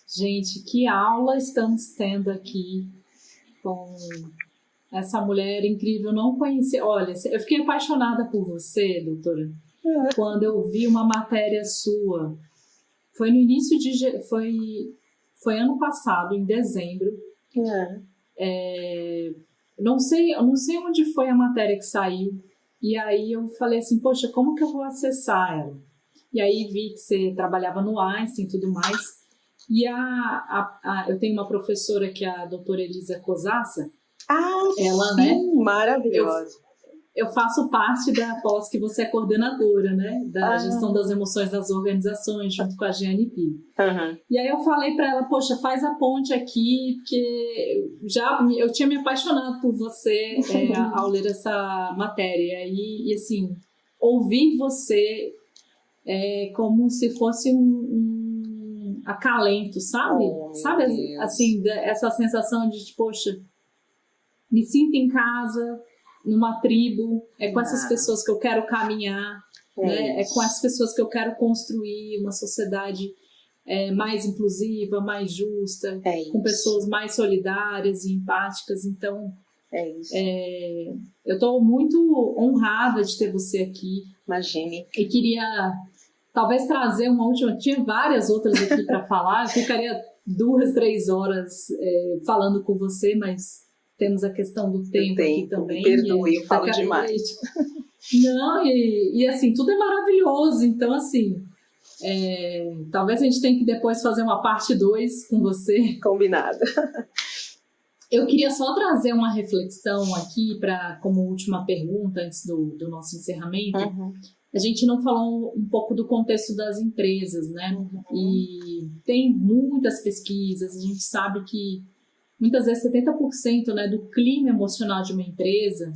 Gente, que aula estamos tendo aqui com essa mulher incrível. Não conheci. Olha, eu fiquei apaixonada por você, doutora, quando eu vi uma matéria sua. Foi no início de... Foi ano passado, em dezembro. Não sei onde foi a matéria que saiu. E aí eu falei assim, poxa, como que eu vou acessar ela? E aí vi que você trabalhava no Einstein e tudo mais. E eu tenho uma professora que é a doutora Elisa Cosassa. Ela, sim, né? Maravilhosa. eu faço parte da pós que você é coordenadora, né? Da gestão das emoções das organizações, junto com a GNP. Uhum. E aí eu falei para ela, poxa, faz a ponte aqui, porque eu tinha me apaixonado por você ao ler essa matéria. E assim, ouvir você como se fosse um acalento, sabe? Sabe, assim, essa sensação de, poxa, me sinto em casa, numa tribo, com essas pessoas que eu quero caminhar, né? Com essas pessoas que eu quero construir uma sociedade mais inclusiva, mais justa, com pessoas mais solidárias e empáticas. Então, eu estou muito honrada de ter você aqui. Imagine. E queria talvez trazer uma última, tinha várias outras aqui para falar, eu ficaria 2, 3 horas falando com você, mas temos a questão do tempo aqui também. Perdoe, eu falo demais. Não, e assim, tudo é maravilhoso, então assim, talvez a gente tenha que depois fazer uma parte 2 com você. Combinado. Eu queria só trazer uma reflexão aqui como última pergunta antes do nosso encerramento. Uhum. A gente não falou um pouco do contexto das empresas, né? Uhum. E tem muitas pesquisas, a gente sabe que muitas vezes 70%, né, do clima emocional de uma empresa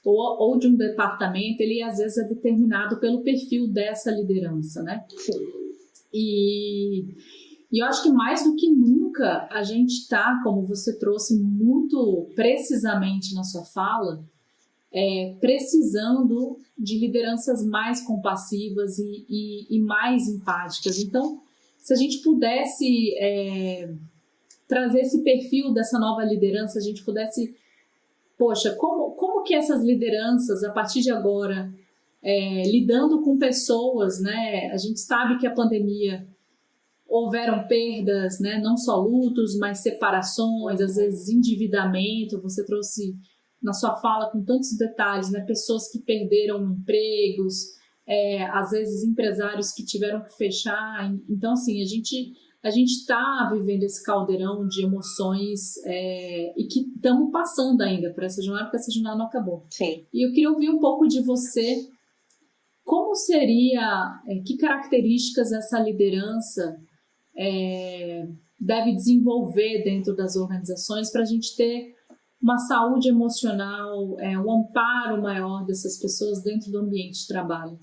ou de um departamento, ele às vezes é determinado pelo perfil dessa liderança, né? Sim. E eu acho que mais do que nunca a gente está, como você trouxe muito precisamente na sua fala, precisando de lideranças mais compassivas e mais empáticas. Então, se a gente pudesse trazer esse perfil dessa nova liderança, a gente pudesse, poxa, como que essas lideranças, a partir de agora, lidando com pessoas, né? A gente sabe que a pandemia houveram perdas, né? Não só lutos, mas separações, às vezes endividamento. Você trouxe na sua fala com tantos detalhes, né? Pessoas que perderam empregos, às vezes empresários que tiveram que fechar. Então, assim, a gente está vivendo esse caldeirão de emoções e que estamos passando ainda por essa jornada, porque essa jornada não acabou. Sim. E eu queria ouvir um pouco de você, como seria, que características essa liderança deve desenvolver dentro das organizações para a gente ter uma saúde emocional, um amparo maior dessas pessoas dentro do ambiente de trabalho.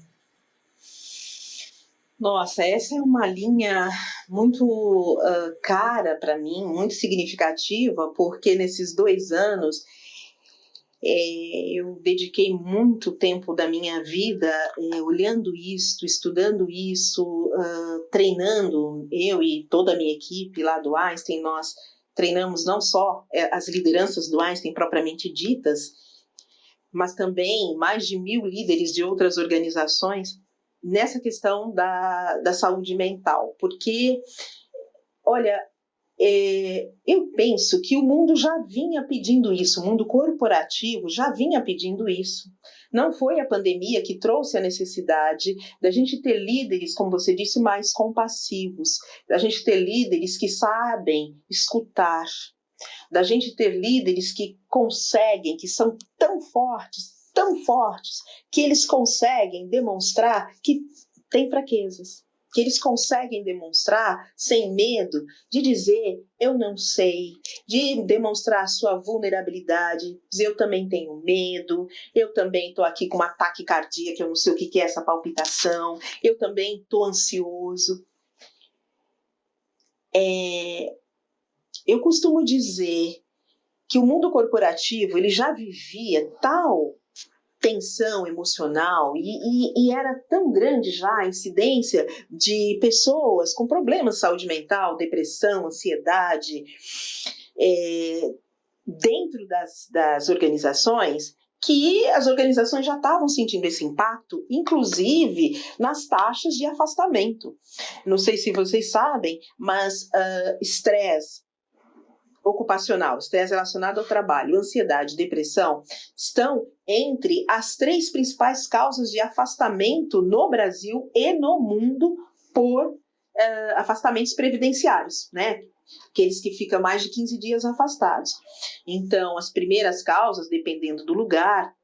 Nossa, essa é uma linha muito cara para mim, muito significativa, porque nesses 2 anos eu dediquei muito tempo da minha vida olhando isso, estudando isso, treinando. Eu e toda a minha equipe lá do Einstein, nós treinamos não só as lideranças do Einstein propriamente ditas, mas também mais de 1.000 líderes de outras organizações nessa questão da saúde mental. Porque, olha, eu penso que o mundo já vinha pedindo isso, o mundo corporativo já vinha pedindo isso. Não foi a pandemia que trouxe a necessidade da gente ter líderes, como você disse, mais compassivos, da gente ter líderes que sabem escutar, da gente ter líderes que conseguem, que são tão fortes, que eles conseguem demonstrar que têm fraquezas, que eles conseguem demonstrar sem medo de dizer eu não sei, de demonstrar sua vulnerabilidade, dizer eu também tenho medo, eu também estou aqui com um ataque cardíaco, eu não sei o que é essa palpitação, eu também estou ansioso. Eu costumo dizer que o mundo corporativo ele já vivia tal tensão emocional e era tão grande já a incidência de pessoas com problemas de saúde mental, depressão, ansiedade, dentro das organizações, que as organizações já estavam sentindo esse impacto, inclusive nas taxas de afastamento. Não sei se vocês sabem, mas estresse ocupacional, estresse relacionado ao trabalho, ansiedade, depressão, estão entre as 3 principais causas de afastamento no Brasil e no mundo por afastamentos previdenciários, né? aqueles que ficam mais de 15 dias afastados. Então, as primeiras causas, dependendo do lugar,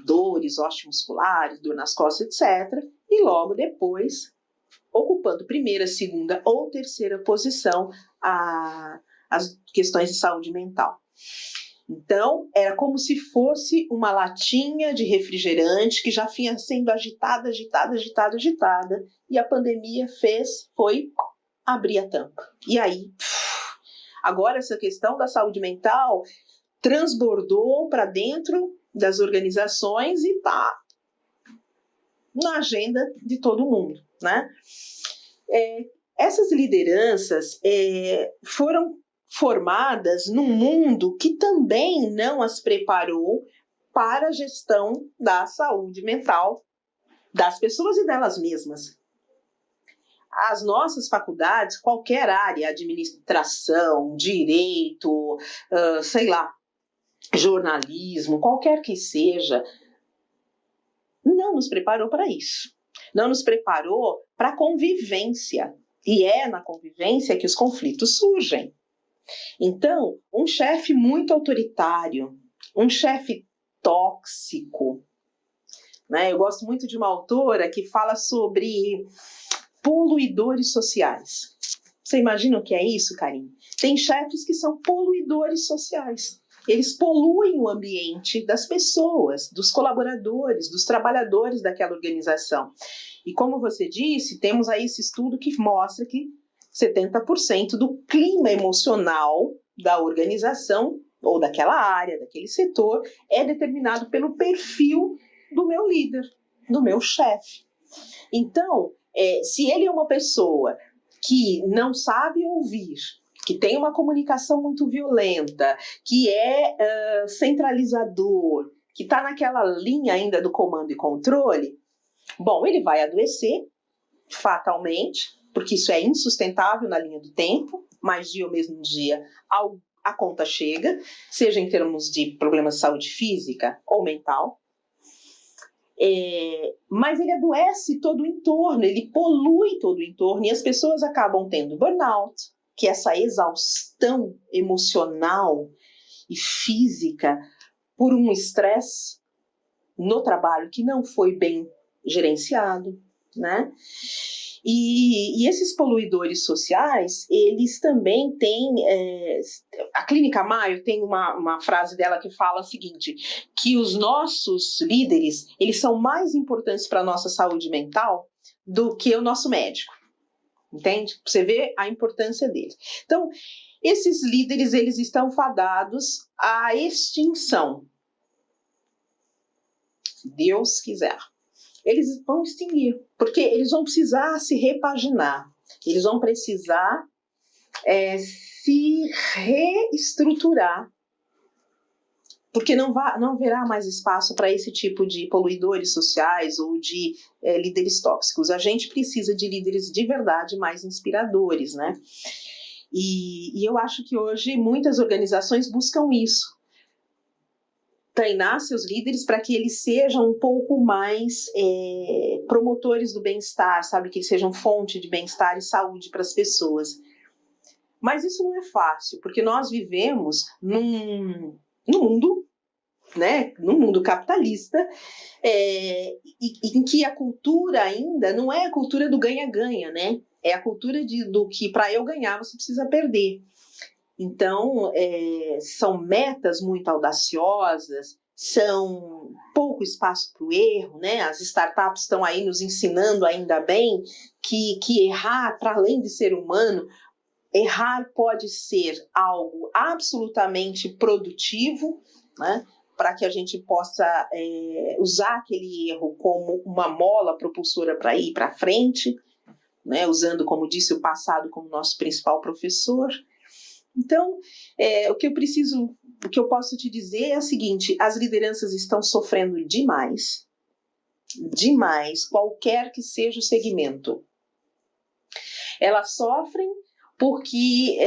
dores osteomusculares, dor nas costas, etc. E logo depois, ocupando primeira, segunda ou terceira posição, as questões de saúde mental. Então, era como se fosse uma latinha de refrigerante que já vinha sendo agitada, e a pandemia foi abrir a tampa. E aí, agora essa questão da saúde mental transbordou para dentro das organizações e está na agenda de todo mundo, né? Essas lideranças foram formadas num mundo que também não as preparou para a gestão da saúde mental das pessoas e delas mesmas. As nossas faculdades, qualquer área, administração, direito, jornalismo, qualquer que seja, não nos preparou para isso. Não nos preparou para a convivência. E é na convivência que os conflitos surgem. Então, um chefe muito autoritário, um chefe tóxico, né? Eu gosto muito de uma autora que fala sobre poluidores sociais. Você imagina o que é isso, Karine? Tem chefes que são poluidores sociais. Eles poluem o ambiente das pessoas, dos colaboradores, dos trabalhadores daquela organização. E como você disse, temos aí esse estudo que mostra que 70% do clima emocional da organização ou daquela área, daquele setor, é determinado pelo perfil do meu líder, do meu chefe. Então, se ele é uma pessoa que não sabe ouvir, que tem uma comunicação muito violenta, que é centralizador, que está naquela linha ainda do comando e controle, bom, ele vai adoecer fatalmente, porque isso é insustentável na linha do tempo, mais dia ou mesmo dia a conta chega, seja em termos de problemas de saúde física ou mental, mas ele adoece todo o entorno, ele polui todo o entorno e as pessoas acabam tendo burnout, que é essa exaustão emocional e física por um estresse no trabalho que não foi bem gerenciado, né? E esses poluidores sociais, eles também têm... a Clínica Mayo tem uma frase dela que fala o seguinte, que os nossos líderes, eles são mais importantes para a nossa saúde mental do que o nosso médico. Entende? Você vê a importância deles. Então, esses líderes, eles estão fadados à extinção. Se Deus quiser. Eles vão extinguir, porque eles vão precisar se repaginar, eles vão precisar se reestruturar, porque não haverá mais espaço para esse tipo de poluidores sociais ou de líderes tóxicos. A gente precisa de líderes de verdade mais inspiradores, né? E eu acho que hoje muitas organizações buscam isso. Treinar seus líderes para que eles sejam um pouco mais promotores do bem-estar, sabe? Que eles sejam fonte de bem-estar e saúde para as pessoas. Mas isso não é fácil, porque nós vivemos num mundo, né? Num mundo capitalista, em que a cultura ainda não é a cultura do ganha-ganha, né? É a cultura do que para eu ganhar você precisa perder. Então, são metas muito audaciosas, são pouco espaço para o erro, né? As startups estão aí nos ensinando, ainda bem, que errar, para além de ser humano, errar pode ser algo absolutamente produtivo, né? Para que a gente possa usar aquele erro como uma mola propulsora para ir para frente, né? Usando, como disse, o passado como nosso principal professor. Então, o que eu posso te dizer é o seguinte: as lideranças estão sofrendo demais, qualquer que seja o segmento. Elas sofrem porque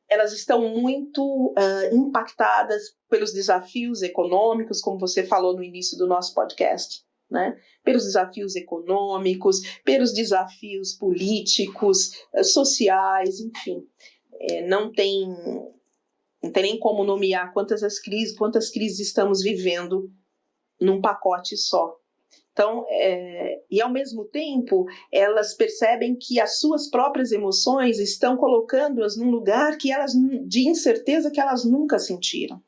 elas estão muito impactadas pelos desafios econômicos, como você falou no início do nosso podcast, né? Pelos desafios econômicos, pelos desafios políticos, sociais, enfim. Não tem nem como nomear quantas crises estamos vivendo num pacote só. Então, e ao mesmo tempo, elas percebem que as suas próprias emoções estão colocando-as num lugar de incerteza que elas nunca sentiram.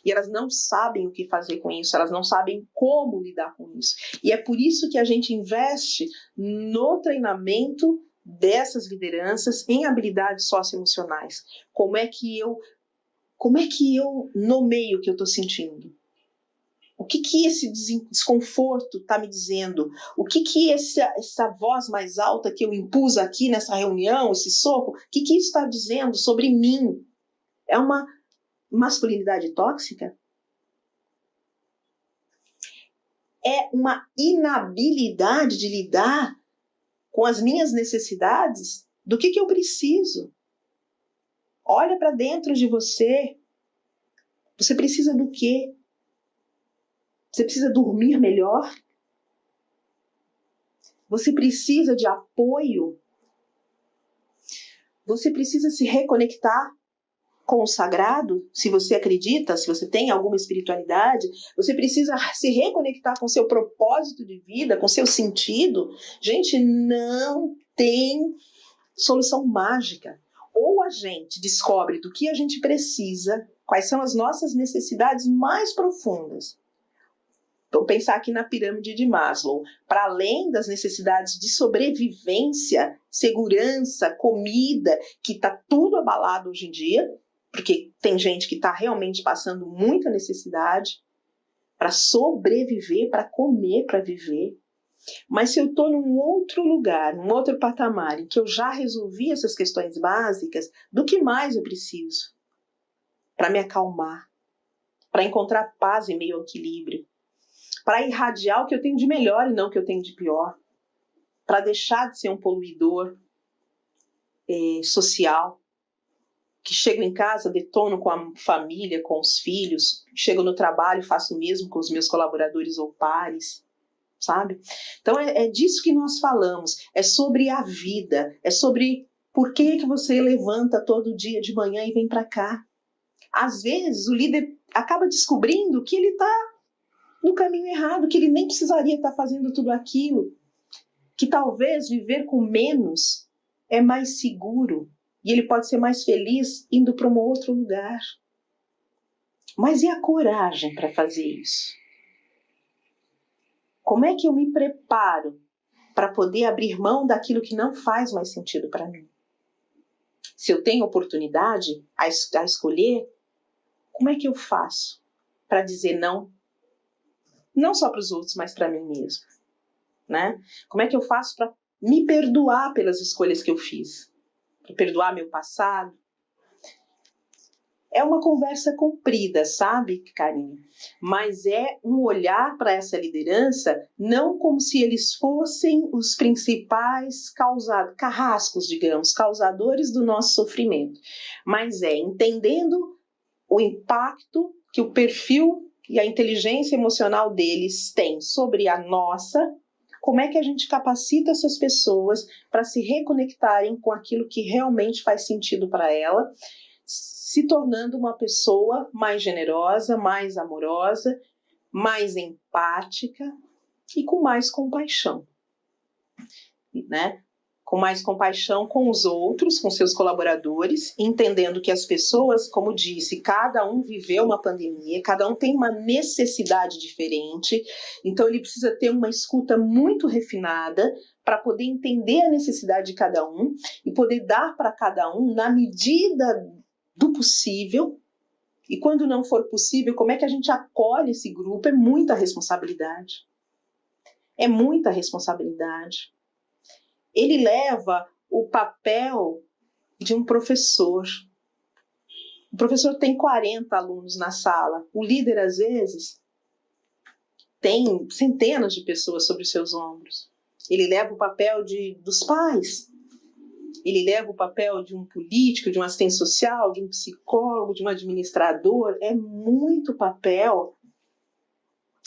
E elas não sabem o que fazer com isso, elas não sabem como lidar com isso. E é por isso que a gente investe no treinamento dessas lideranças em habilidades socioemocionais. Como é que eu nomeio o que eu estou sentindo? O que esse desconforto está me dizendo? O que essa voz mais alta que eu impus aqui nessa reunião, esse soco, o que isso está dizendo sobre mim? É uma masculinidade tóxica? É uma inabilidade de lidar com as minhas necessidades? Do que eu preciso? Olha para dentro de você. Você precisa do quê? Você precisa dormir melhor? Você precisa de apoio? Você precisa se reconectar com o sagrado, se você acredita, se você tem alguma espiritualidade, você precisa se reconectar com seu propósito de vida, com seu sentido. Gente, não tem solução mágica. Ou a gente descobre do que a gente precisa, quais são as nossas necessidades mais profundas. Então, pensar aqui na pirâmide de Maslow, para além das necessidades de sobrevivência, segurança, comida, que está tudo abalado hoje em dia, porque tem gente que está realmente passando muita necessidade para sobreviver, para comer, para viver. Mas se eu estou num outro lugar, num outro patamar, em que eu já resolvi essas questões básicas, do que mais eu preciso para me acalmar, para encontrar paz em meio ao equilíbrio, para irradiar o que eu tenho de melhor e não o que eu tenho de pior, para deixar de ser um poluidor social, que chego em casa, detono com a família, com os filhos, chego no trabalho, faço o mesmo com os meus colaboradores ou pares, sabe? Então é disso que nós falamos, é sobre a vida, é sobre por que você levanta todo dia de manhã e vem para cá. Às vezes o líder acaba descobrindo que ele está no caminho errado, que ele nem precisaria estar fazendo tudo aquilo, que talvez viver com menos é mais seguro, e ele pode ser mais feliz indo para um outro lugar. Mas e a coragem para fazer isso? Como é que eu me preparo para poder abrir mão daquilo que não faz mais sentido para mim? Se eu tenho oportunidade a escolher, como é que eu faço para dizer não? Não só para os outros, mas para mim mesmo, né? Como é que eu faço para me perdoar pelas escolhas que eu fiz? Para perdoar meu passado? É uma conversa comprida, sabe, Karine? Mas é um olhar para essa liderança não como se eles fossem os principais carrascos, digamos, causadores do nosso sofrimento. Mas é entendendo o impacto que o perfil e a inteligência emocional deles têm sobre a nossa. Como é que a gente capacita essas pessoas para se reconectarem com aquilo que realmente faz sentido para ela, se tornando uma pessoa mais generosa, mais amorosa, mais empática e com mais compaixão, né? Com mais compaixão com os outros, com seus colaboradores, entendendo que as pessoas, como disse, cada um viveu uma pandemia, cada um tem uma necessidade diferente, então ele precisa ter uma escuta muito refinada para poder entender a necessidade de cada um e poder dar para cada um na medida do possível. E quando não for possível, como é que a gente acolhe esse grupo? É muita responsabilidade. É muita responsabilidade. Ele leva o papel de um professor. O professor tem 40 alunos na sala. O líder, às vezes, tem centenas de pessoas sobre os seus ombros. Ele leva o papel dos pais. Ele leva o papel de um político, de um assistente social, de um psicólogo, de um administrador. É muito papel.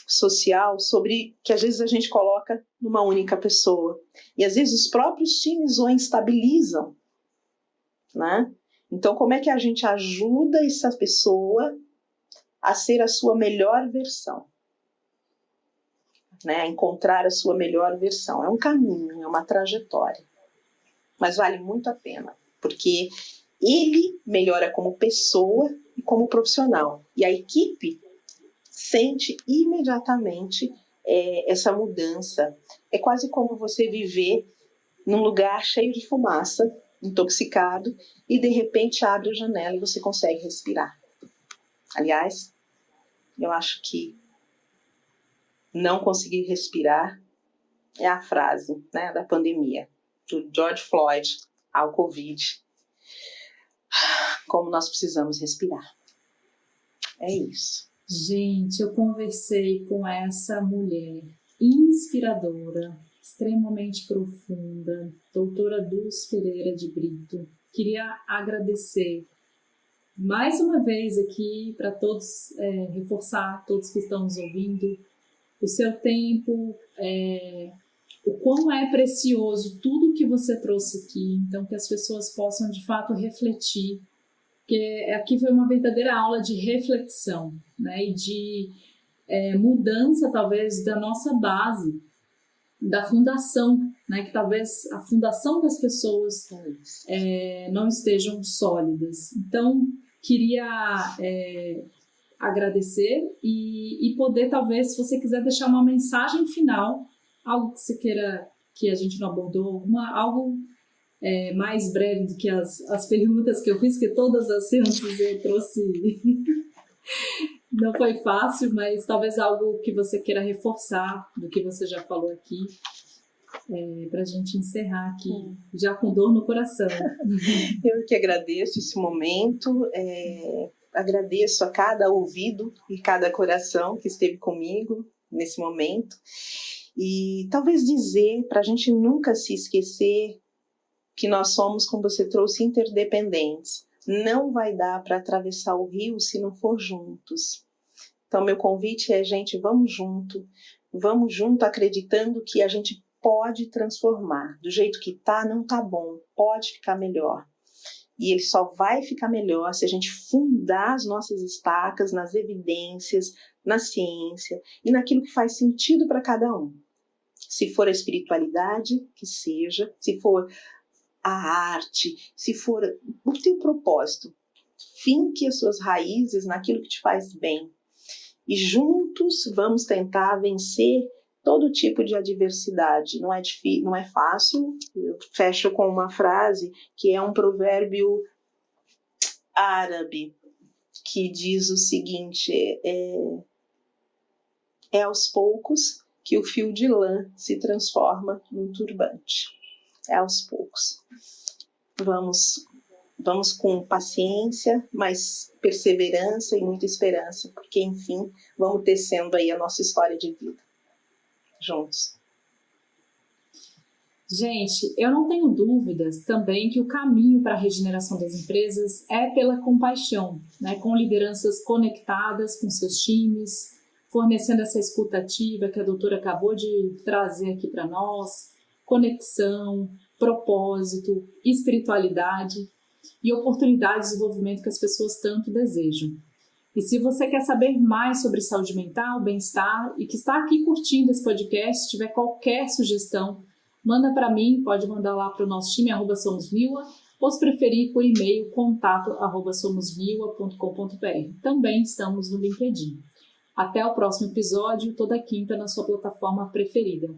social sobre que às vezes a gente coloca numa única pessoa. E às vezes os próprios times o instabilizam, né? Então, como é que a gente ajuda essa pessoa a ser a sua melhor versão? Né? A encontrar a sua melhor versão. É um caminho, é uma trajetória. Mas vale muito a pena, porque ele melhora como pessoa e como profissional. E a equipe sente imediatamente essa mudança. É quase como você viver num lugar cheio de fumaça, intoxicado, e de repente abre a janela e você consegue respirar. Aliás, eu acho que não conseguir respirar é a frase, né, da pandemia, do George Floyd ao Covid. Como nós precisamos respirar. É isso. Gente, eu conversei com essa mulher inspiradora, extremamente profunda, doutora Dulce Pereira de Brito. Queria agradecer mais uma vez aqui para todos, reforçar todos que estão nos ouvindo, o seu tempo, o quão é precioso tudo que você trouxe aqui, então que as pessoas possam de fato refletir, porque aqui foi uma verdadeira aula de reflexão, né, e de mudança talvez da nossa base, da fundação, né, que talvez a fundação das pessoas não estejam sólidas. Então, queria agradecer e poder, talvez, se você quiser deixar uma mensagem final, algo que você queira que a gente não abordou, algo mais breve do que as perguntas que eu fiz, que todas as perguntas eu trouxe... Não foi fácil, mas talvez algo que você queira reforçar do que você já falou aqui, para a gente encerrar aqui, já com dor no coração. Eu que agradeço esse momento, agradeço a cada ouvido e cada coração que esteve comigo nesse momento, e talvez dizer, para a gente nunca se esquecer, que nós somos, como você trouxe, interdependentes. Não vai dar para atravessar o rio se não for juntos. Então, meu convite é, gente, vamos junto acreditando que a gente pode transformar. Do jeito que tá, não tá bom, pode ficar melhor. E ele só vai ficar melhor se a gente fundar as nossas estacas nas evidências, na ciência e naquilo que faz sentido para cada um. Se for a espiritualidade, que seja, se for a arte, se for o teu propósito, finque as suas raízes naquilo que te faz bem. E juntos vamos tentar vencer todo tipo de adversidade. Não é difícil, não é fácil. Eu fecho com uma frase que é um provérbio árabe que diz o seguinte: é aos poucos que o fio de lã se transforma num turbante. É aos poucos. Vamos com paciência, mas perseverança e muita esperança, porque, enfim, vamos tecendo aí a nossa história de vida. Juntos. Gente, eu não tenho dúvidas também que o caminho para a regeneração das empresas é pela compaixão, né? Com lideranças conectadas com seus times, fornecendo essa escuta ativa que a doutora acabou de trazer aqui para nós, conexão, propósito, espiritualidade e oportunidade de desenvolvimento que as pessoas tanto desejam. E se você quer saber mais sobre saúde mental, bem-estar e que está aqui curtindo esse podcast, tiver qualquer sugestão, manda para mim, pode mandar lá para o nosso time, @somosviua, ou se preferir por e-mail, contato@somosviua.com.br. Também estamos no LinkedIn. Até o próximo episódio, toda quinta na sua plataforma preferida.